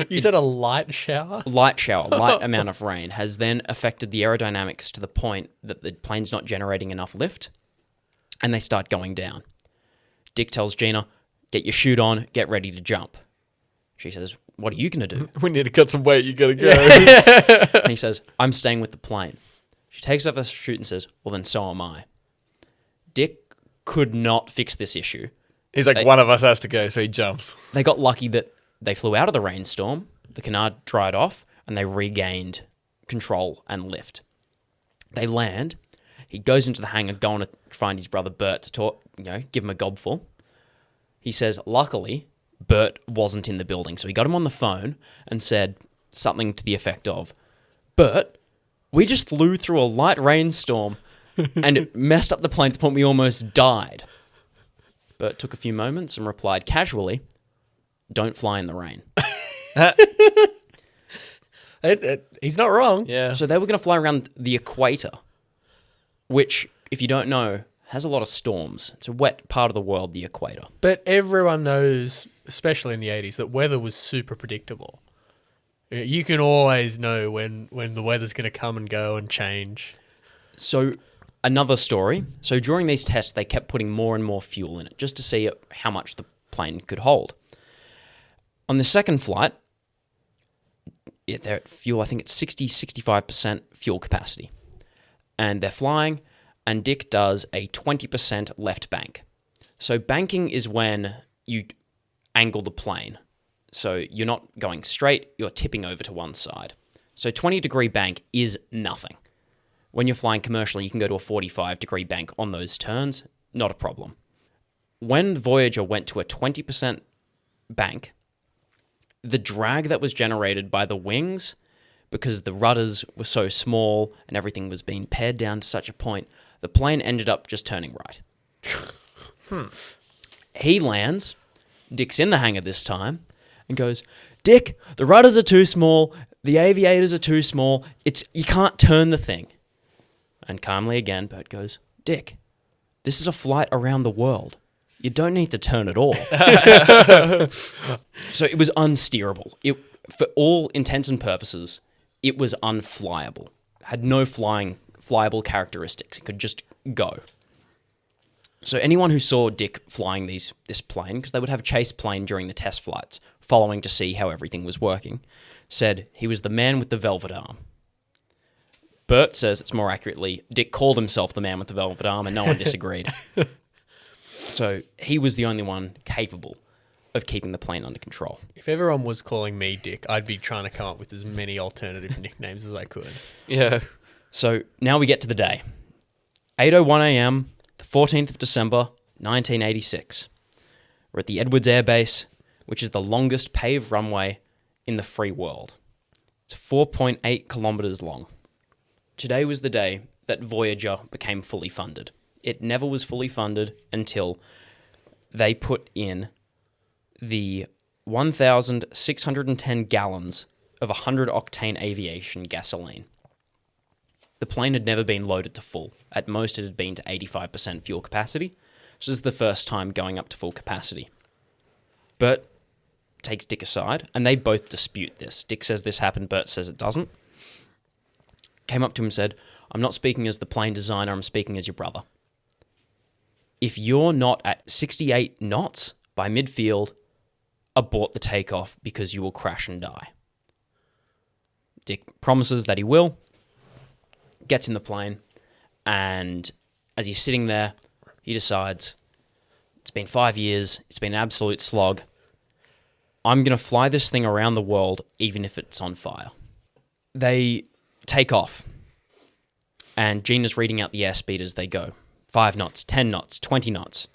You said a light shower? Light amount of rain has then affected the aerodynamics to the point that the plane's not generating enough lift, and they start going down. Dick tells Jeana, get your chute on, get ready to jump. She says, what are you going to do? We need to cut some weight. You got to go. And he says, I'm staying with the plane. She takes off her chute and says, well, then so am I. Dick could not fix this issue. He's like, one of us has to go, so he jumps. They got lucky that they flew out of the rainstorm, the canard dried off, and they regained control and lift. They land. He goes into the hangar, going to find his brother Burt to talk, give him a gobful. He says, luckily, Burt wasn't in the building, so he got him on the phone and said something to the effect of, Burt, we just flew through a light rainstorm and it messed up the plane to the point we almost died. Burt took a few moments and replied casually, don't fly in the rain. He's not wrong. Yeah. So they were going to fly around the equator, which, if you don't know, has a lot of storms. It's a wet part of the world, the equator. But everyone knows, especially in the 80s, that weather was super predictable. You can always know when the weather's going to come and go and change. So another story. So during these tests, they kept putting more and more fuel in it just to see how much the plane could hold. On the second flight, they're at fuel, I think it's 65% fuel capacity. And they're flying, and Dick does a 20% left bank. So banking is when you angle the plane. So you're not going straight, you're tipping over to one side. So 20-degree bank is nothing. When you're flying commercially, you can go to a 45-degree bank on those turns, not a problem. When Voyager went to a 20% bank, the drag that was generated by the wings, because the rudders were so small and everything was being pared down to such a point, the plane ended up just turning right. He lands, Dick's in the hangar this time, and goes, Dick, the rudders are too small, the aviators are too small, you can't turn the thing. And calmly again, Burt goes, Dick, this is a flight around the world. You don't need to turn at all. So it was unsteerable. For all intents and purposes, it was unflyable. Had no flyable characteristics. It could just go. So anyone who saw Dick flying this plane, because they would have a chase plane during the test flights, following to see how everything was working, said he was the man with the velvet arm. Burt says it's more accurately, Dick called himself the man with the velvet arm, and no one disagreed. So he was the only one capable of keeping the plane under control. If everyone was calling me Dick, I'd be trying to come up with as many alternative nicknames as I could. Yeah. So now we get to the day. 8:01 a.m., the 14th of December, 1986. We're at the Edwards Air Base, which is the longest paved runway in the free world. It's 4.8 kilometers long. Today was the day that Voyager became fully funded. It never was fully funded until they put in the 1,610 gallons of 100-octane aviation gasoline. The plane had never been loaded to full. At most, it had been to 85% fuel capacity. This is the first time going up to full capacity. Burt takes Dick aside, and they both dispute this. Dick says this happened, Burt says it doesn't. Came up to him and said, I'm not speaking as the plane designer, I'm speaking as your brother. If you're not at 68 knots by midfield, abort the takeoff because you will crash and die. Dick promises that he will, gets in the plane, and as he's sitting there, he decides, it's been 5 years, it's been an absolute slog. I'm going to fly this thing around the world even if it's on fire. They take off, and Jeana's reading out the airspeed as they go. 5 knots, 10 knots, 20 knots.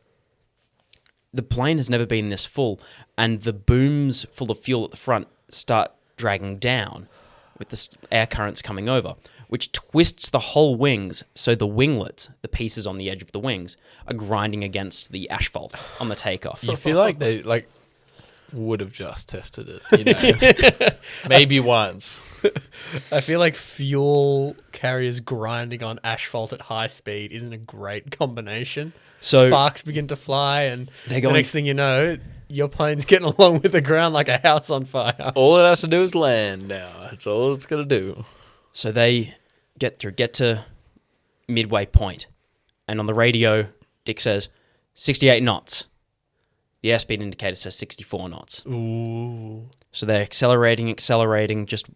The plane has never been this full, and the booms full of fuel at the front start dragging down with the air currents coming over, which twists the whole wings, so the winglets, the pieces on the edge of the wings, are grinding against the asphalt on the takeoff. You feel like would have just tested it. Maybe once. I feel like fuel carriers grinding on asphalt at high speed isn't a great combination. So sparks begin to fly, and they're the next thing you know, your plane's getting along with the ground like a house on fire. All it has to do is land now. That's all it's going to do. So they get to midway point, and on the radio, Dick says 68 knots. The airspeed indicator says 64 knots. Ooh. So they're accelerating just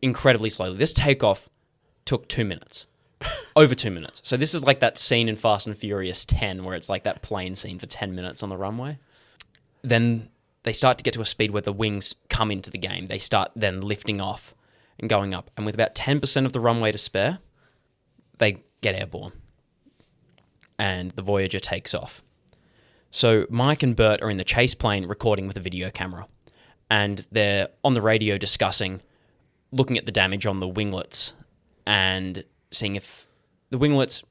incredibly slowly. This takeoff took 2 minutes. Over 2 minutes. So this is like that scene in Fast and Furious 10 where it's like that plane scene for 10 minutes on the runway. Then they start to get to a speed where the wings come into the game. They start then lifting off and going up. And with about 10% of the runway to spare, they get airborne. And the Voyager takes off. So Mike and Burt are in the chase plane recording with a video camera. And they're on the radio discussing, looking at the damage on the winglets and seeing if the winglets,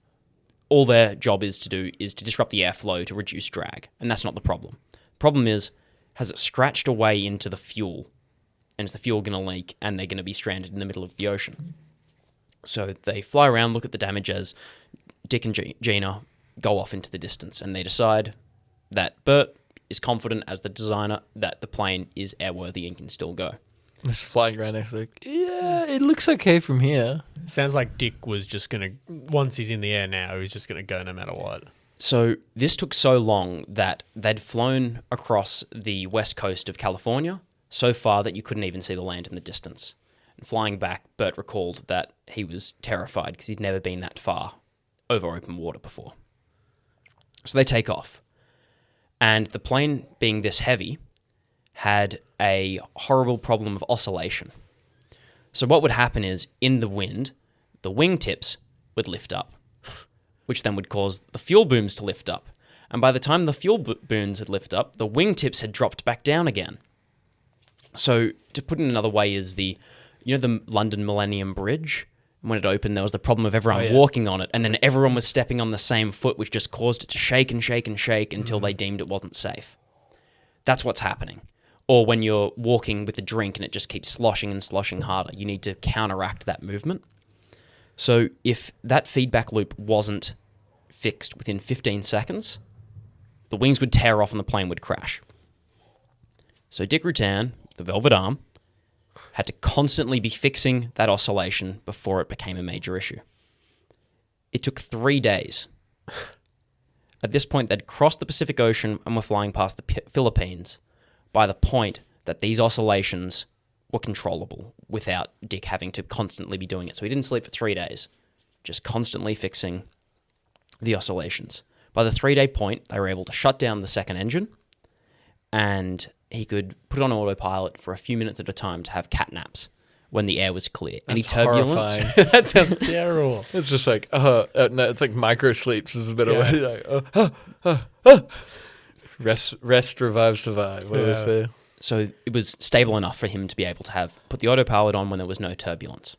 all their job is to do is to disrupt the airflow to reduce drag. And that's not the problem. The problem is, has it scratched away into the fuel? And is the fuel going to leak and they're going to be stranded in the middle of the ocean? So they fly around, look at the damage as Dick and Jeana go off into the distance. And they decide that Burt is confident as the designer that the plane is airworthy and can still go. Just flying around next to like, yeah, it looks okay from here. Sounds like Dick was just going to, once he's in the air now, he's just going to go no matter what. So this took so long that they'd flown across the west coast of California so far that you couldn't even see the land in the distance. And flying back, Burt recalled that he was terrified because he'd never been that far over open water before. So they take off. And the plane, being this heavy, had a horrible problem of oscillation. So what would happen is, in the wind, the wingtips would lift up, which then would cause the fuel booms to lift up. And by the time the fuel booms had lifted up, the wingtips had dropped back down again. So to put it another way is the London Millennium Bridge? When it opened, there was the problem of everyone walking on it, and then everyone was stepping on the same foot, which just caused it to shake and shake and shake until they deemed it wasn't safe. That's what's happening. Or when you're walking with a drink and it just keeps sloshing and sloshing harder, you need to counteract that movement. So if that feedback loop wasn't fixed within 15 seconds, the wings would tear off and the plane would crash. So Dick Rutan, the Velvet Arm, had to constantly be fixing that oscillation before it became a major issue. It took 3 days. At this point, they'd crossed the Pacific Ocean and were flying past the Philippines by the point that these oscillations were controllable without Dick having to constantly be doing it. So he didn't sleep for 3 days, just constantly fixing the oscillations. By the 3-day point, they were able to shut down the second engine, and he could put it on autopilot for a few minutes at a time to have cat naps when the air was clear. Any turbulence? That sounds terrible. It's just like, no, it's like micro sleeps is a bit of like, rest, revive, survive. What do we say? So it was stable enough for him to be able to put the autopilot on when there was no turbulence.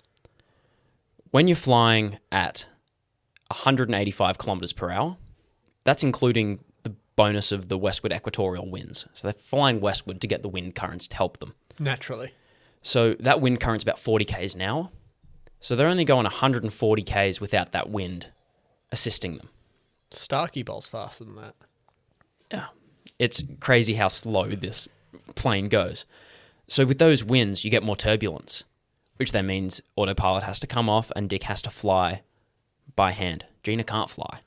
When you're flying at 185 kilometers per hour, that's including the bonus of the westward equatorial winds. So they're flying westward to get the wind currents to help them. Naturally. So that wind current's about 40 k's an hour. So they're only going 140 k's without that wind assisting them. Starkey Bolt's faster than that. Yeah. It's crazy how slow this plane goes. So with those winds, you get more turbulence, which then means autopilot has to come off and Dick has to fly by hand. Jeana can't fly.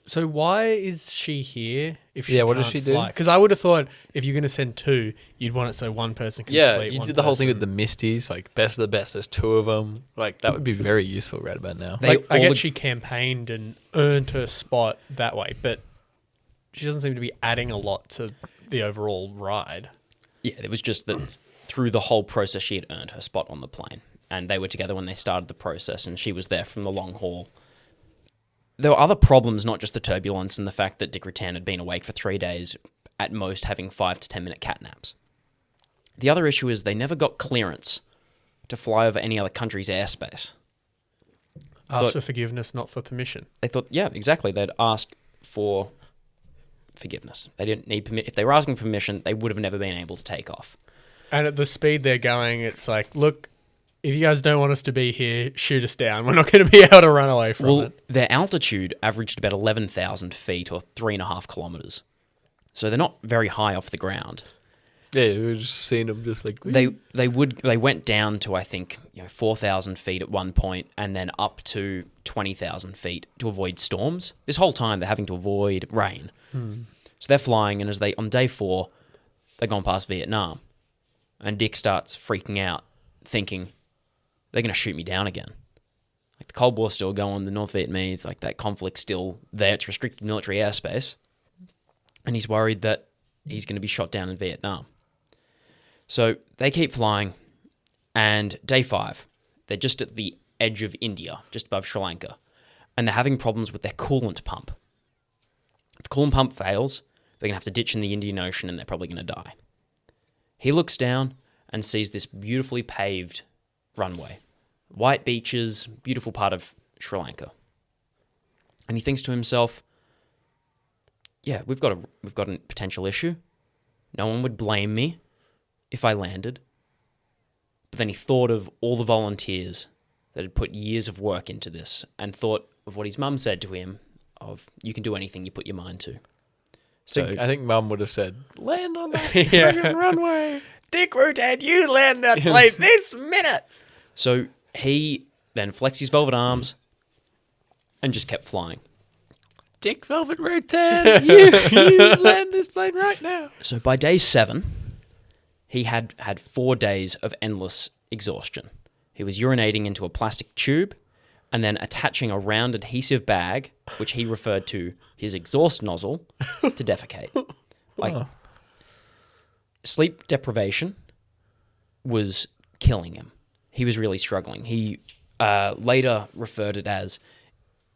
So why is she here if she Yeah, what can't does she fly? do? Because I would have thought if you're going to send two, you'd want it so one person can sleep. You one did the whole thing with person- the Misties, like best of the best. There's two of them. Like that would be very useful right about now. They Like, I all get the- she campaigned and earned her spot that way, but she doesn't seem to be adding a lot to the overall ride. Yeah, it was just that through the whole process, she had earned her spot on the plane. And they were together when they started the process, and she was there from the long haul. There were other problems, not just the turbulence and the fact that Dick Rutan had been awake for 3 days, at most having 5 to 10 minute cat naps. The other issue is they never got clearance to fly over any other country's airspace. Ask for forgiveness, not for permission. They thought, yeah, exactly. They'd ask for forgiveness. They didn't need permission. If they were asking permission, they would have never been able to take off. And at the speed they're going, it's like, look, if you guys don't want us to be here, shoot us down. We're not going to be able to run away from it. Their altitude averaged about 11,000 feet or 3.5 kilometers. So they're not very high off the ground. Yeah, we've just seen them just like... They went down to, I think, 4,000 feet at one point and then up to 20,000 feet to avoid storms. This whole time they're having to avoid rain. So they're flying, and on day 4, they're gone past Vietnam. And Dick starts freaking out, thinking, they're going to shoot me down again. Like, the Cold War's still going, the North Vietnamese, like, that conflict's still there. It's restricted military airspace. And he's worried that he's going to be shot down in Vietnam. So they keep flying, and day 5, they're just at the edge of India, just above Sri Lanka, and they're having problems with their coolant pump. If the coolant pump fails, they're going to have to ditch in the Indian Ocean, and they're probably going to die. He looks down and sees this beautifully paved runway. White beaches, beautiful part of Sri Lanka. And he thinks to himself, yeah, we've got a potential issue. No one would blame me if I landed. But then he thought of all the volunteers that had put years of work into this, and thought of what his mum said to him of, you can do anything you put your mind to. So I think Mum would have said, land on that friggin' runway. Dick Rutan, you land that plane this minute. So he then flexed his velvet arms and just kept flying. Dick Velvet Rutan, you land this plane right now. So by day 7, he had 4 days of endless exhaustion. He was urinating into a plastic tube and then attaching a round adhesive bag, which he referred to his exhaust nozzle, to defecate. Sleep deprivation was killing him. He was really struggling. He later referred it as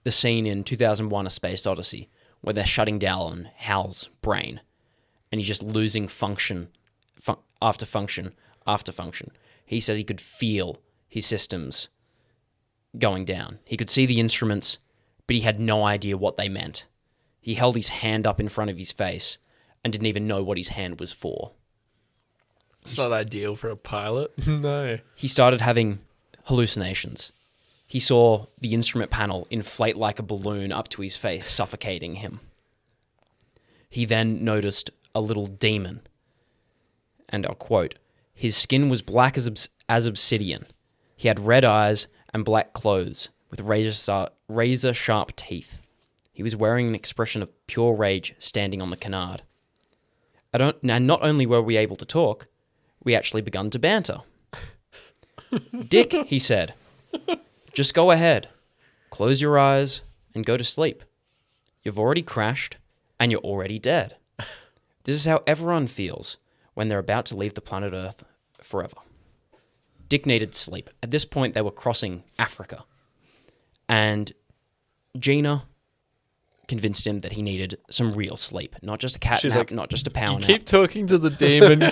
the scene in 2001: A Space Odyssey, where they're shutting down Hal's brain, and he's just losing function after function after function. He said he could feel his systems going down. He could see the instruments, but he had no idea what they meant. He held his hand up in front of his face and didn't even know what his hand was for. It's not ideal for a pilot. No. He started having hallucinations. He saw the instrument panel inflate like a balloon up to his face, suffocating him. He then noticed a little demon. And I'll quote, his skin was black as obsidian. He had red eyes and black clothes with razor-sharp teeth. He was wearing an expression of pure rage standing on the canard. And not only were we able to talk, we actually begun to banter. Dick, he said, just go ahead, close your eyes, and go to sleep. You've already crashed, and you're already dead. This is how everyone feels when they're about to leave the planet Earth forever. Dick needed sleep. At this point, they were crossing Africa. And Jeana convinced him that he needed some real sleep. Not just a cat She's nap, like, not just a power nap. Keep talking to the demon.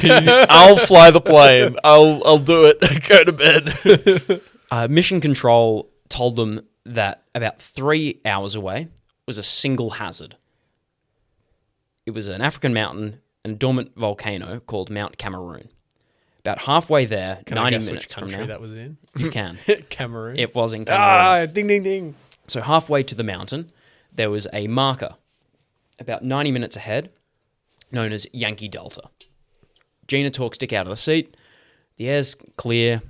I'll fly the plane. I'll do it. Go to bed. Mission Control told them that about 3 hours away was a single hazard. It was an African mountain and a dormant volcano called Mount Cameroon. About halfway there, Can 90 I guess minutes which from country now, that was in? you can. Cameroon. It was in Cameroon. Ding, ding, ding. So halfway to the mountain, there was a marker about 90 minutes ahead, known as Yankee Delta. Jeana talks Dick out of the seat. The air's clear,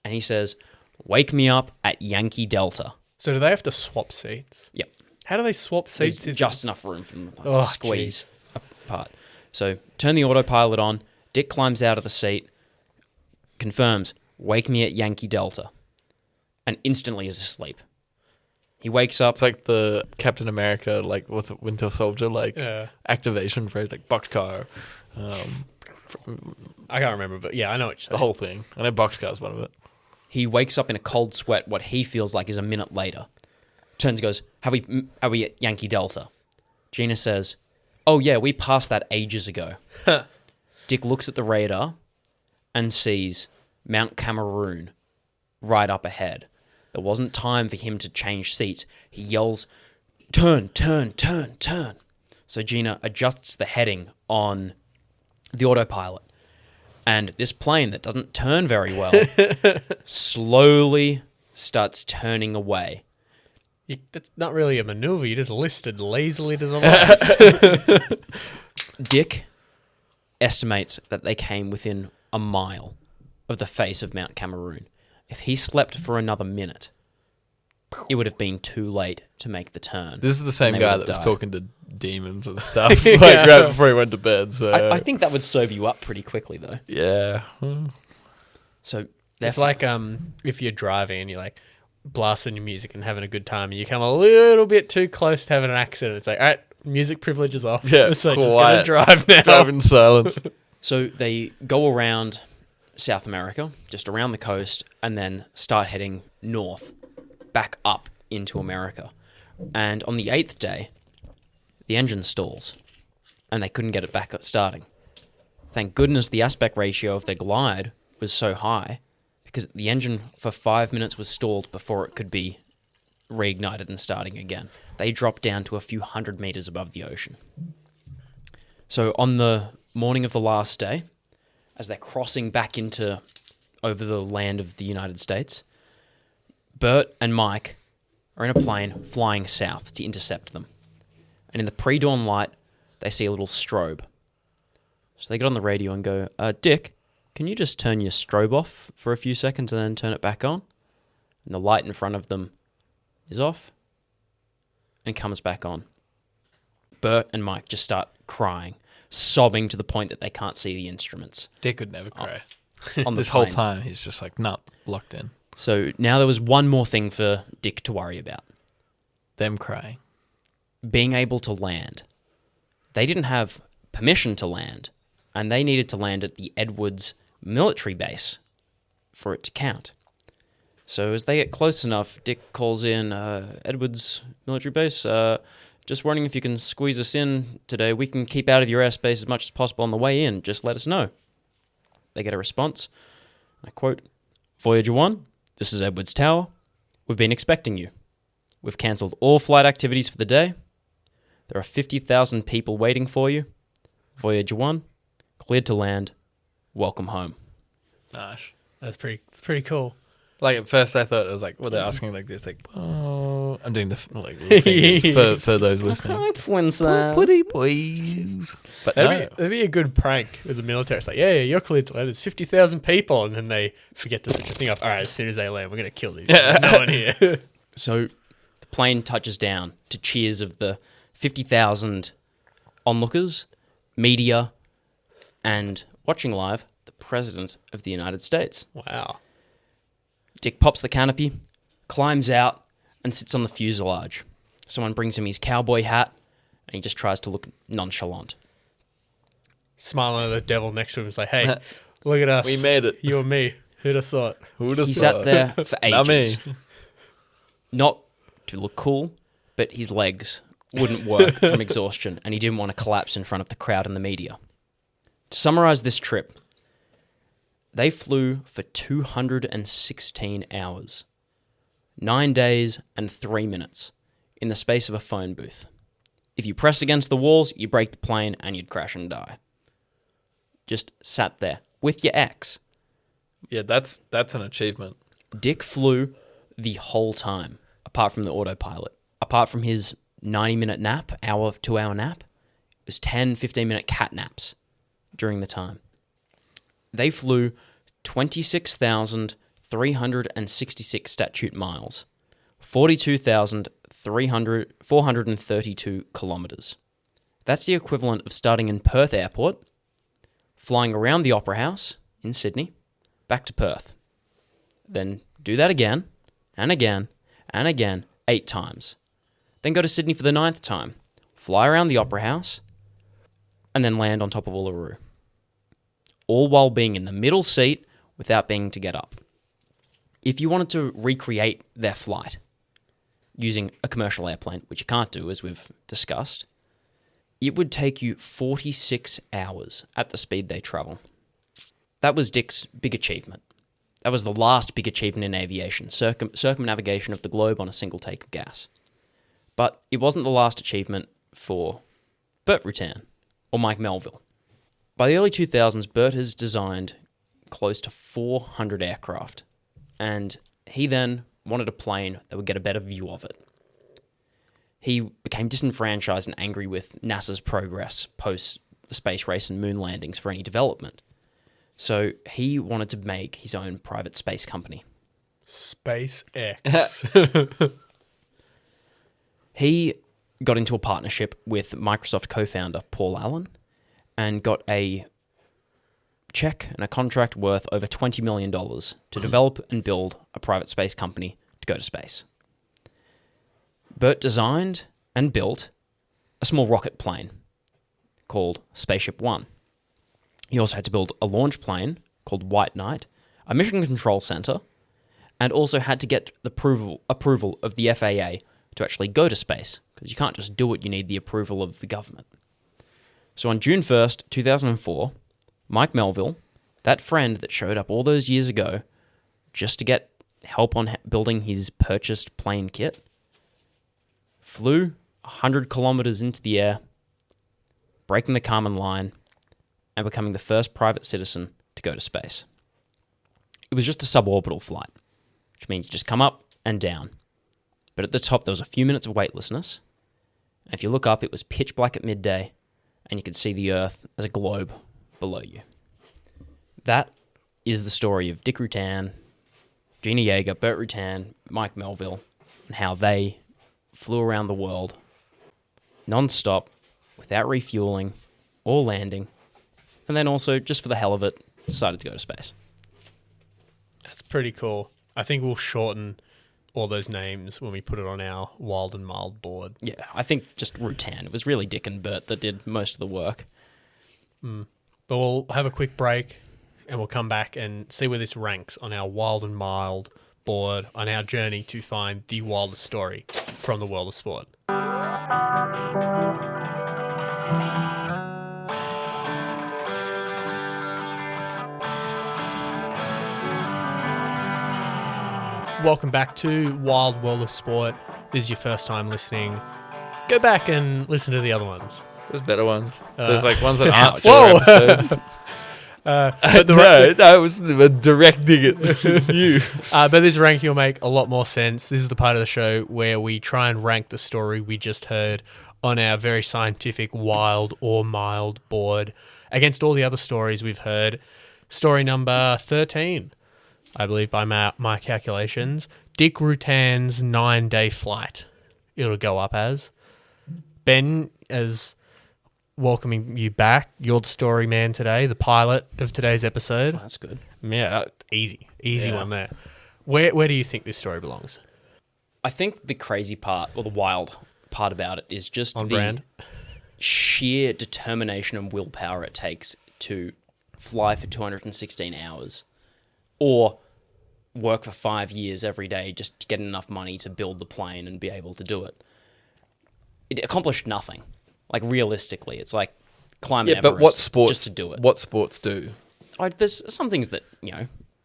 and he says, wake me up at Yankee Delta. So do they have to swap seats? Yep. How do they swap There's seats? just enough room for them to Oh, squeeze apart. So turn the autopilot on. Dick climbs out of the seat, confirms, wake me at Yankee Delta, and instantly is asleep. He wakes up. It's like the Captain America, like, what's it, Winter Soldier, like, Yeah. activation phrase, like, boxcar. I can't remember, but yeah, I know what you're The saying. whole thing. I know boxcar's one of it. He wakes up in a cold sweat what he feels like is a minute later. Turns and goes, are we at Yankee Delta? Jeana says, oh yeah, we passed that ages ago. Dick looks at the radar and sees Mount Cameroon right up ahead. There wasn't time for him to change seats. He yells, turn, turn, turn, turn. So Jeana adjusts the heading on the autopilot. And this plane that doesn't turn very well slowly starts turning away. That's not really a maneuver. You just listed lazily to the left. Dick estimates that they came within a mile of the face of Mount Cameroon. If he slept for another minute, it would have been too late to make the turn. This is the same and they guy would that have was died. talking to demons and stuff, like right before he went to bed. So I think that would sober you up pretty quickly, though. yeah. So It's like if you're driving and you're like blasting your music and having a good time, and you come a little bit too close to having an accident. It's like, all right, music privilege is off. Yeah, so just quiet. gonna drive now. Drive in silence. So they go around South America, just around the coast, and then start heading north, back up into America. And on the 8th day, the engine stalls, and they couldn't get it back starting. Thank goodness the aspect ratio of their glide was so high, because the engine for 5 minutes was stalled before it could be reignited and starting again. They dropped down to a few hundred meters above the ocean. So on the morning of the last day, as they're crossing back over the land of the United States, Burt and Mike are in a plane flying south to intercept them. And in the pre-dawn light, they see a little strobe. So they get on the radio and go, Dick, can you just turn your strobe off for a few seconds and then turn it back on? And the light in front of them is off and comes back on. Burt and Mike just start crying, sobbing to the point that they can't see the instruments. Dick would never cry. On the This whole plane. time, he's just like, not locked in. So now there was one more thing for Dick to worry about. Them crying. Being able to land. They didn't have permission to land, and they needed to land at the Edwards military base for it to count. So as they get close enough, Dick calls in Edwards military base. Just wondering if you can squeeze us in today. We can keep out of your airspace as much as possible on the way in. Just let us know. They get a response. I quote, Voyager 1, this is Edwards Tower. We've been expecting you. We've cancelled all flight activities for the day. There are 50,000 people waiting for you. Voyager 1, cleared to land. Welcome home. Nice. It's pretty cool. Like at first, I thought it was like, well, they're asking like this, like, oh, I'm doing the fingers for those listening. Pretty boys. But That'd be a good prank with the military. It's like, yeah, you're cleared to land. There's 50,000 people, and then they forget to switch the thing off. All right, as soon as they land, we're gonna kill these. There's no one here. So the plane touches down to cheers of the 50,000 onlookers, media, and watching live, the President of the United States. Wow. Dick pops the canopy, climbs out, and sits on the fuselage. Someone brings him his cowboy hat, and he just tries to look nonchalant. Smiling at the devil next to him. It's like, hey, look at us. we made it. You and me. Who'd have thought? Who'd have He thought? sat there for Not me. ages. Not to look cool, but his legs wouldn't work from exhaustion, and he didn't want to collapse in front of the crowd and the media. To summarize this trip, they flew for 216 hours, 9 days and 3 minutes, in the space of a phone booth. If you pressed against the walls, you break the plane and you'd crash and die. Just sat there with your ex. Yeah, that's an achievement. Dick flew the whole time, apart from the autopilot. Apart from his 90-minute nap, 2-hour nap, it was 10, 15-minute cat naps during the time. They flew 26,366 statute miles, 42,432 kilometres. That's the equivalent of starting in Perth Airport, flying around the Opera House in Sydney, back to Perth. Then do that again, and again, and again, 8 times. Then go to Sydney for the 9th time, fly around the Opera House, and then land on top of Uluru. All while being in the middle seat without being to get up. If you wanted to recreate their flight using a commercial airplane, which you can't do as we've discussed, it would take you 46 hours at the speed they travel. That was Dick's big achievement. That was the last big achievement in aviation, circumnavigation of the globe on a single take of gas. But it wasn't the last achievement for Burt Rutan, or Mike Melville. By the early 2000s, Burt has designed close to 400 aircraft, and he then wanted a plane that would get a better view of it. He became disenfranchised and angry with NASA's progress post the space race and moon landings for any development. So he wanted to make his own private space company. SpaceX. He got into a partnership with Microsoft co-founder Paul Allen and got a check and a contract worth over $20 million to develop and build a private space company to go to space. Burt designed and built a small rocket plane called Spaceship One. He also had to build a launch plane called White Knight, a mission control center, and also had to get the approval of the FAA to actually go to space, because you can't just do it, you need the approval of the government. So on June 1st, 2004, Mike Melville, that friend that showed up all those years ago just to get help on building his purchased plane kit, flew 100 kilometers into the air, breaking the Kármán line, and becoming the first private citizen to go to space. It was just a suborbital flight, which means you just come up and down. But at the top, there was a few minutes of weightlessness. And if you look up, it was pitch black at midday, and you could see the Earth as a globe below you. That is the story of Dick Rutan, Jeana Yeager, Burt Rutan, Mike Melville, and how they flew around the world non-stop, without refueling or landing, and then also, just for the hell of it, decided to go to space. That's pretty cool. I think we'll shorten all those names when we put it on our wild and mild board. Yeah, I think just Rutan. It was really Dick and Burt that did most of the work. But we'll have a quick break, and we'll come back and see where this ranks on our wild and mild board on our journey to find the wildest story from the world of sport. Welcome back to Wild World of Sport. This is your first time listening. Go back and listen to the other ones. There's better ones. There's like ones that aren't Whoa. short episodes. But I was directing it at you. but this ranking will make a lot more sense. This is the part of the show where we try and rank the story we just heard on our very scientific wild or mild board against all the other stories we've heard. Story number 13, I believe by my calculations, Dick Rutan's 9-day flight. It'll go up as. Ben, as welcoming you back. You're the story man today, the pilot of today's episode. Oh, that's good. Yeah, easy one there. Where do you think this story belongs? I think the crazy part, or the wild part about it, is just On the brand. sheer determination and willpower it takes to fly for 216 hours or work for 5 years every day just to get enough money to build the plane and be able to do it. It accomplished nothing. Like, realistically, it's like climbing Everest but what sports, just to do it. What sports do? There's some things that,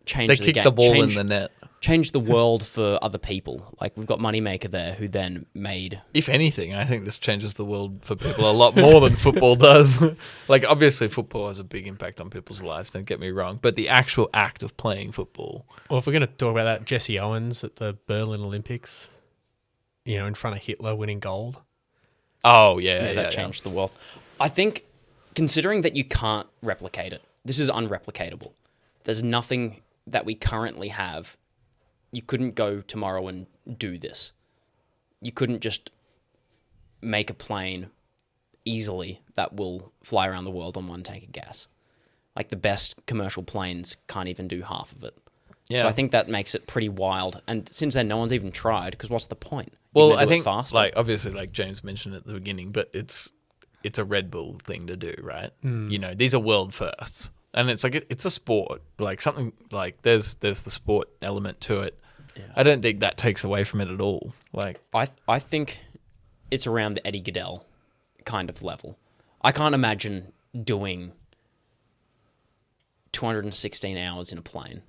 change They the kick game. the ball in the net. Change the world for other people. Like, we've got Moneymaker there who then made... If anything, I think this changes the world for people a lot more than football does. Like, obviously, football has a big impact on people's lives, don't get me wrong. But the actual act of playing football... Well, if we're going to talk about that, Jesse Owens at the Berlin Olympics, in front of Hitler winning gold. Oh, yeah. That changed the world. I think, considering that you can't replicate it, this is unreplicatable. There's nothing that we currently have. You couldn't go tomorrow and do this. You couldn't just make a plane easily that will fly around the world on one tank of gas. Like, the best commercial planes can't even do half of it. Yeah. So I think that makes it pretty wild. And since then, no one's even tried, because what's the point? Well, I do it think, faster. obviously, like James mentioned at the beginning, but it's a Red Bull thing to do, right? These are world firsts. And it's like, it's a sport. Like, something like, there's the sport element to it. Yeah. I don't think that takes away from it at all. Like, I think it's around the Eddie Goodell kind of level. I can't imagine doing 216 hours in a plane.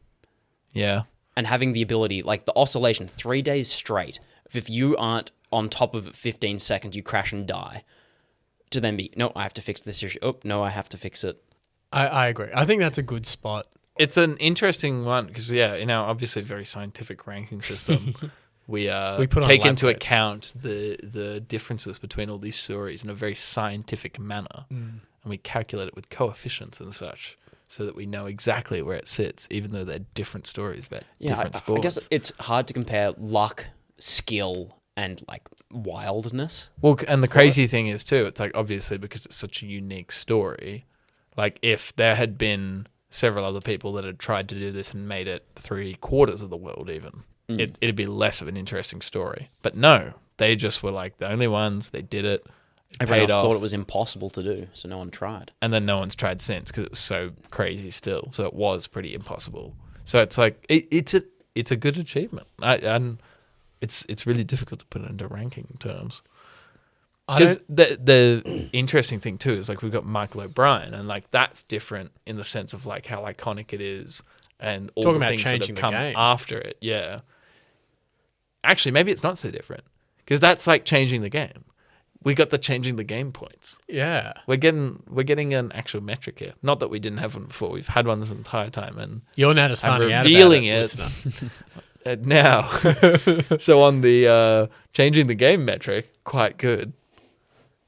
Yeah. And having the ability, like the oscillation, 3 days straight, if you aren't on top of it 15 seconds, you crash and die. to then be, no, I have to fix this issue. Oh, no, I have to fix it. I agree. I think that's a good spot. It's an interesting one because, in our obviously very scientific ranking system, we put on take lab into coats. account the differences between all these stories in a very scientific manner. And we calculate it with coefficients and such so that we know exactly where it sits, even though they're different stories about different sports. I guess it's hard to compare luck, skill, and like wildness. Well, and the crazy thing is too, it's like obviously because it's such a unique story, like if there had been several other people that had tried to do this and made it 3/4 of the world even, it'd be less of an interesting story. But no, they just were like the only ones, they did it. Everyone else paid off. thought it was impossible to do, so no one tried. And then no one's tried since because it was so crazy still. So it was pretty impossible. So it's like it's a good achievement. And it's really difficult to put it into ranking terms. Because the interesting thing too is like we've got Michael O'Brien, and like that's different in the sense of like how iconic it is and all Talking the about things that have changing the come game. after it. Yeah. Actually, maybe it's not so different because that's like changing the game. We got the changing the game points. Yeah. We're getting an actual metric here. Not that we didn't have one before. We've had one this entire time, and You're now just I'm finding out revealing about it, it. listener. now. So on the changing the game metric, quite good.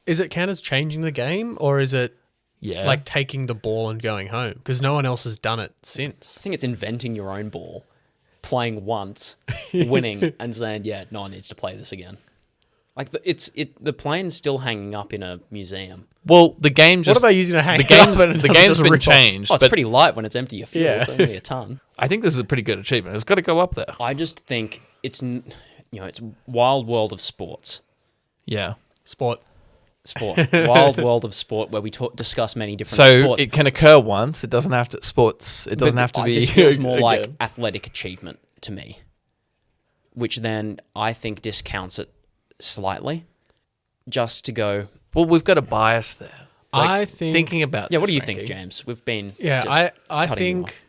Is it count as changing the game, or is it Yeah. like taking the ball and going home? Because no one else has done it since. I think it's inventing your own ball, playing once, winning, and saying, yeah, no one needs to play this again. Like the plane's still hanging up in a museum. Well, the game just What about using a hang the game up and the it game's doesn't been rip off? changed, Oh, it's but pretty light when it's empty of fuel. Yeah. It's only a ton. I think this is a pretty good achievement. It's got to go up there. I just think it's wild world of sports. Yeah. Sport. Wild world of sport, where we discuss many different So sports. it can occur once. It doesn't have to sports. It doesn't have to be. This feels more like again. athletic achievement to me, which then I think discounts it slightly, just to go. Well, we've got a bias there. I think- thinking about. Yeah, what this do you think, ranking- James? We've been Yeah, just I cutting you think off.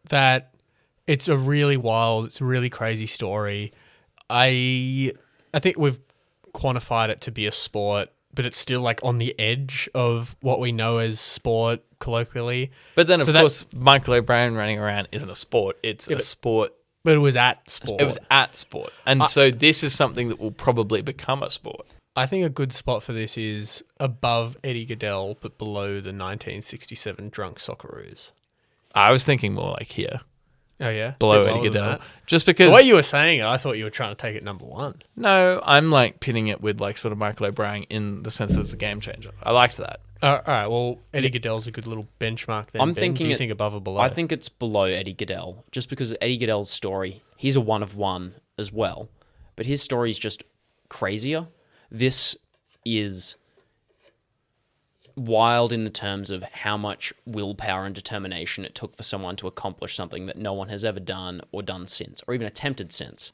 that it's a really wild, it's a really crazy story. I think we've quantified it to be a sport, but it's still like on the edge of what we know as sport colloquially. But then, of So that- course, Michael O'Brien running around isn't a sport. It's a sport. But it was at sport. It was at sport, and so this is something that will probably become a sport. I think a good spot for this is above Eddie Goodell, but below the 1967 Drunk Socceroos. I was thinking more like here, Oh yeah, below Bit Eddie lower than Goodell, that. just The because. way you were saying it, I thought you were trying to take it number one. No, I'm like pinning it with like sort of Michael O'Brien in the sense that it's a game changer. I liked that. All right, well, Eddie Goodell's a good little benchmark then. I'm Ben. thinking Do you it- think above or below? I think it's below Eddie Goodell, just because Eddie Goodell's story, he's a one of one as well, but his story is just crazier. This is wild in the terms of how much willpower and determination it took for someone to accomplish something that no one has ever done or done since, or even attempted since.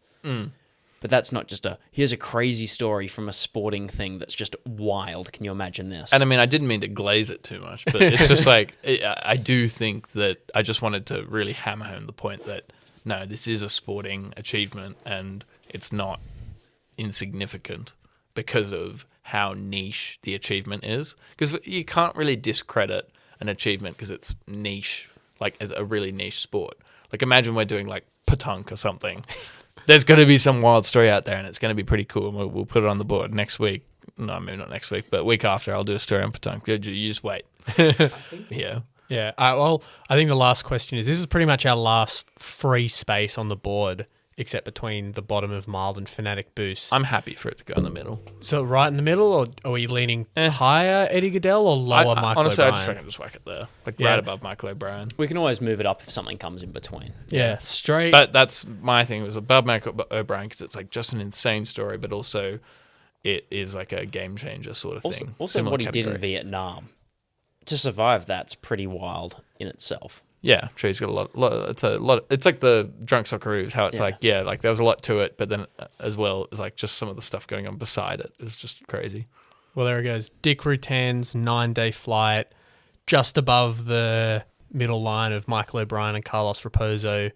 But that's not just here's a crazy story from a sporting thing that's just wild. Can you imagine this? And I mean, I didn't mean to glaze it too much, but it's just like I do think that I just wanted to really hammer home the point that no, this is a sporting achievement and it's not insignificant because of how niche the achievement is. Because you can't really discredit an achievement because it's niche, like as a really niche sport. Like imagine we're doing like petanque or something. There's going to be some wild story out there, and it's going to be pretty cool. And we'll put it on the board next week. No, maybe not next week, but week after, I'll do a story on petanque. You just wait. Yeah. Yeah. Well, I think the last question is, this is pretty much our last free space on the board, except between the bottom of Mild and Fanatic Boost. I'm happy for it to go in the middle. So right in the middle, or are we leaning higher Eddie Goodell or lower Michael honestly, I O'Brien? just reckon just whack it there, like Yeah. right above Michael O'Brien. we can always move it up if something comes in between. Yeah, straight. But that's my thing. It was above Michael O'Brien because it's like just an insane story, but also it is like a game changer sort of thing. Also Similar what he did in category. Vietnam. To survive that's pretty wild in itself. Yeah, sure. He's got a lot. It's a lot. It's like the Drunk Socceroos. How it's Yeah. like, yeah, like there was a lot to it, but then as well as like just some of the stuff going on beside it is just crazy. Well, there it goes. Dick Rutan's 9-day flight, just above the middle line of Michael O'Brien and Carlos Raposo,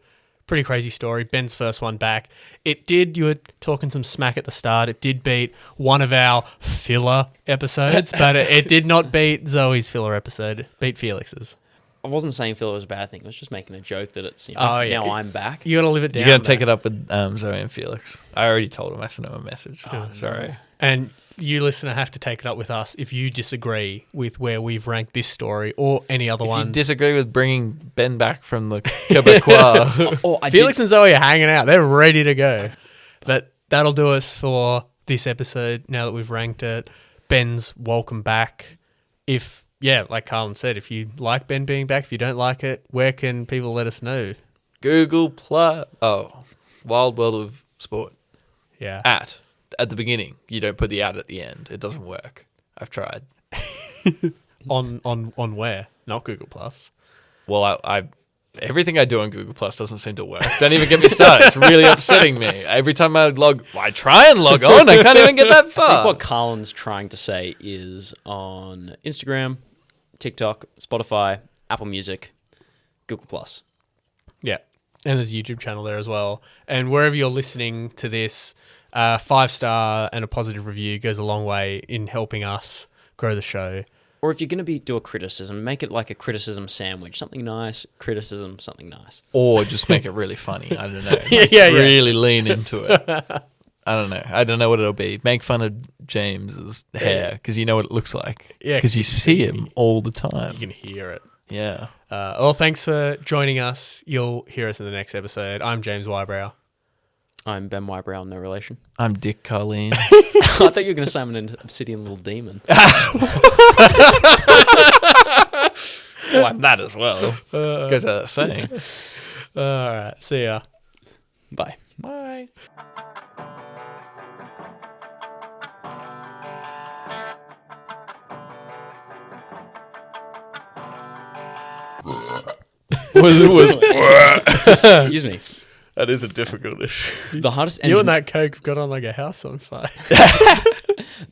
Pretty crazy story. Ben's first one back. It did, you were talking some smack at the start, it did beat one of our filler episodes, but it did not beat Zoe's filler episode. It beat Felix's. I wasn't saying Phil was a bad thing. I was just making a joke that it's, now I'm back. You got to live it down. You got to take it up with Zoe and Felix. I already told him. I sent him a message. Oh, Sorry. no. And you, listener, have to take it up with us if you disagree with where we've ranked this story or any other If ones. you disagree with bringing Ben back from the Quebecois, Felix and Zoe are hanging out. They're ready to go. But that'll do us for this episode now that we've ranked it. Ben's welcome back. Like Carlin said, if you like Ben being back, if you don't like it, where can people let us know? Google Plus. Oh, Wild World of Sport. Yeah. At the beginning. You don't put the at the end. It doesn't work. I've tried. On where? Not Google Plus. Well, I everything I do on Google Plus doesn't seem to work. Don't even get me started. It's really upsetting me. Every time I try and log on, I can't even get that I think far. what Carlin's trying to say is on Instagram, TikTok, Spotify, Apple Music, Google Plus. Yeah. And there's a YouTube channel there as well. And wherever you're listening to this, 5-star and a positive review goes a long way in helping us grow the show. Or if you're going to do a criticism, make it like a criticism sandwich. Something nice, criticism, something nice. Or just make it really funny. I don't know. Yeah. Really lean into it. I don't know. I don't know what it'll be. Make fun of James's hair because you know what it looks like. Yeah, because you see him all the time. You can hear it. Yeah. Well, thanks for joining us. You'll hear us in the next episode. I'm James Whybrow. I'm Ben Whybrow, no relation. I'm Dick Colleen. I thought you were going to summon an obsidian little demon. Well, I'm that as well. Goes without saying. All right. See ya. Bye. Bye. Excuse me. That is a difficult issue. The hardest You engine. and that Coke got on like a house on fire.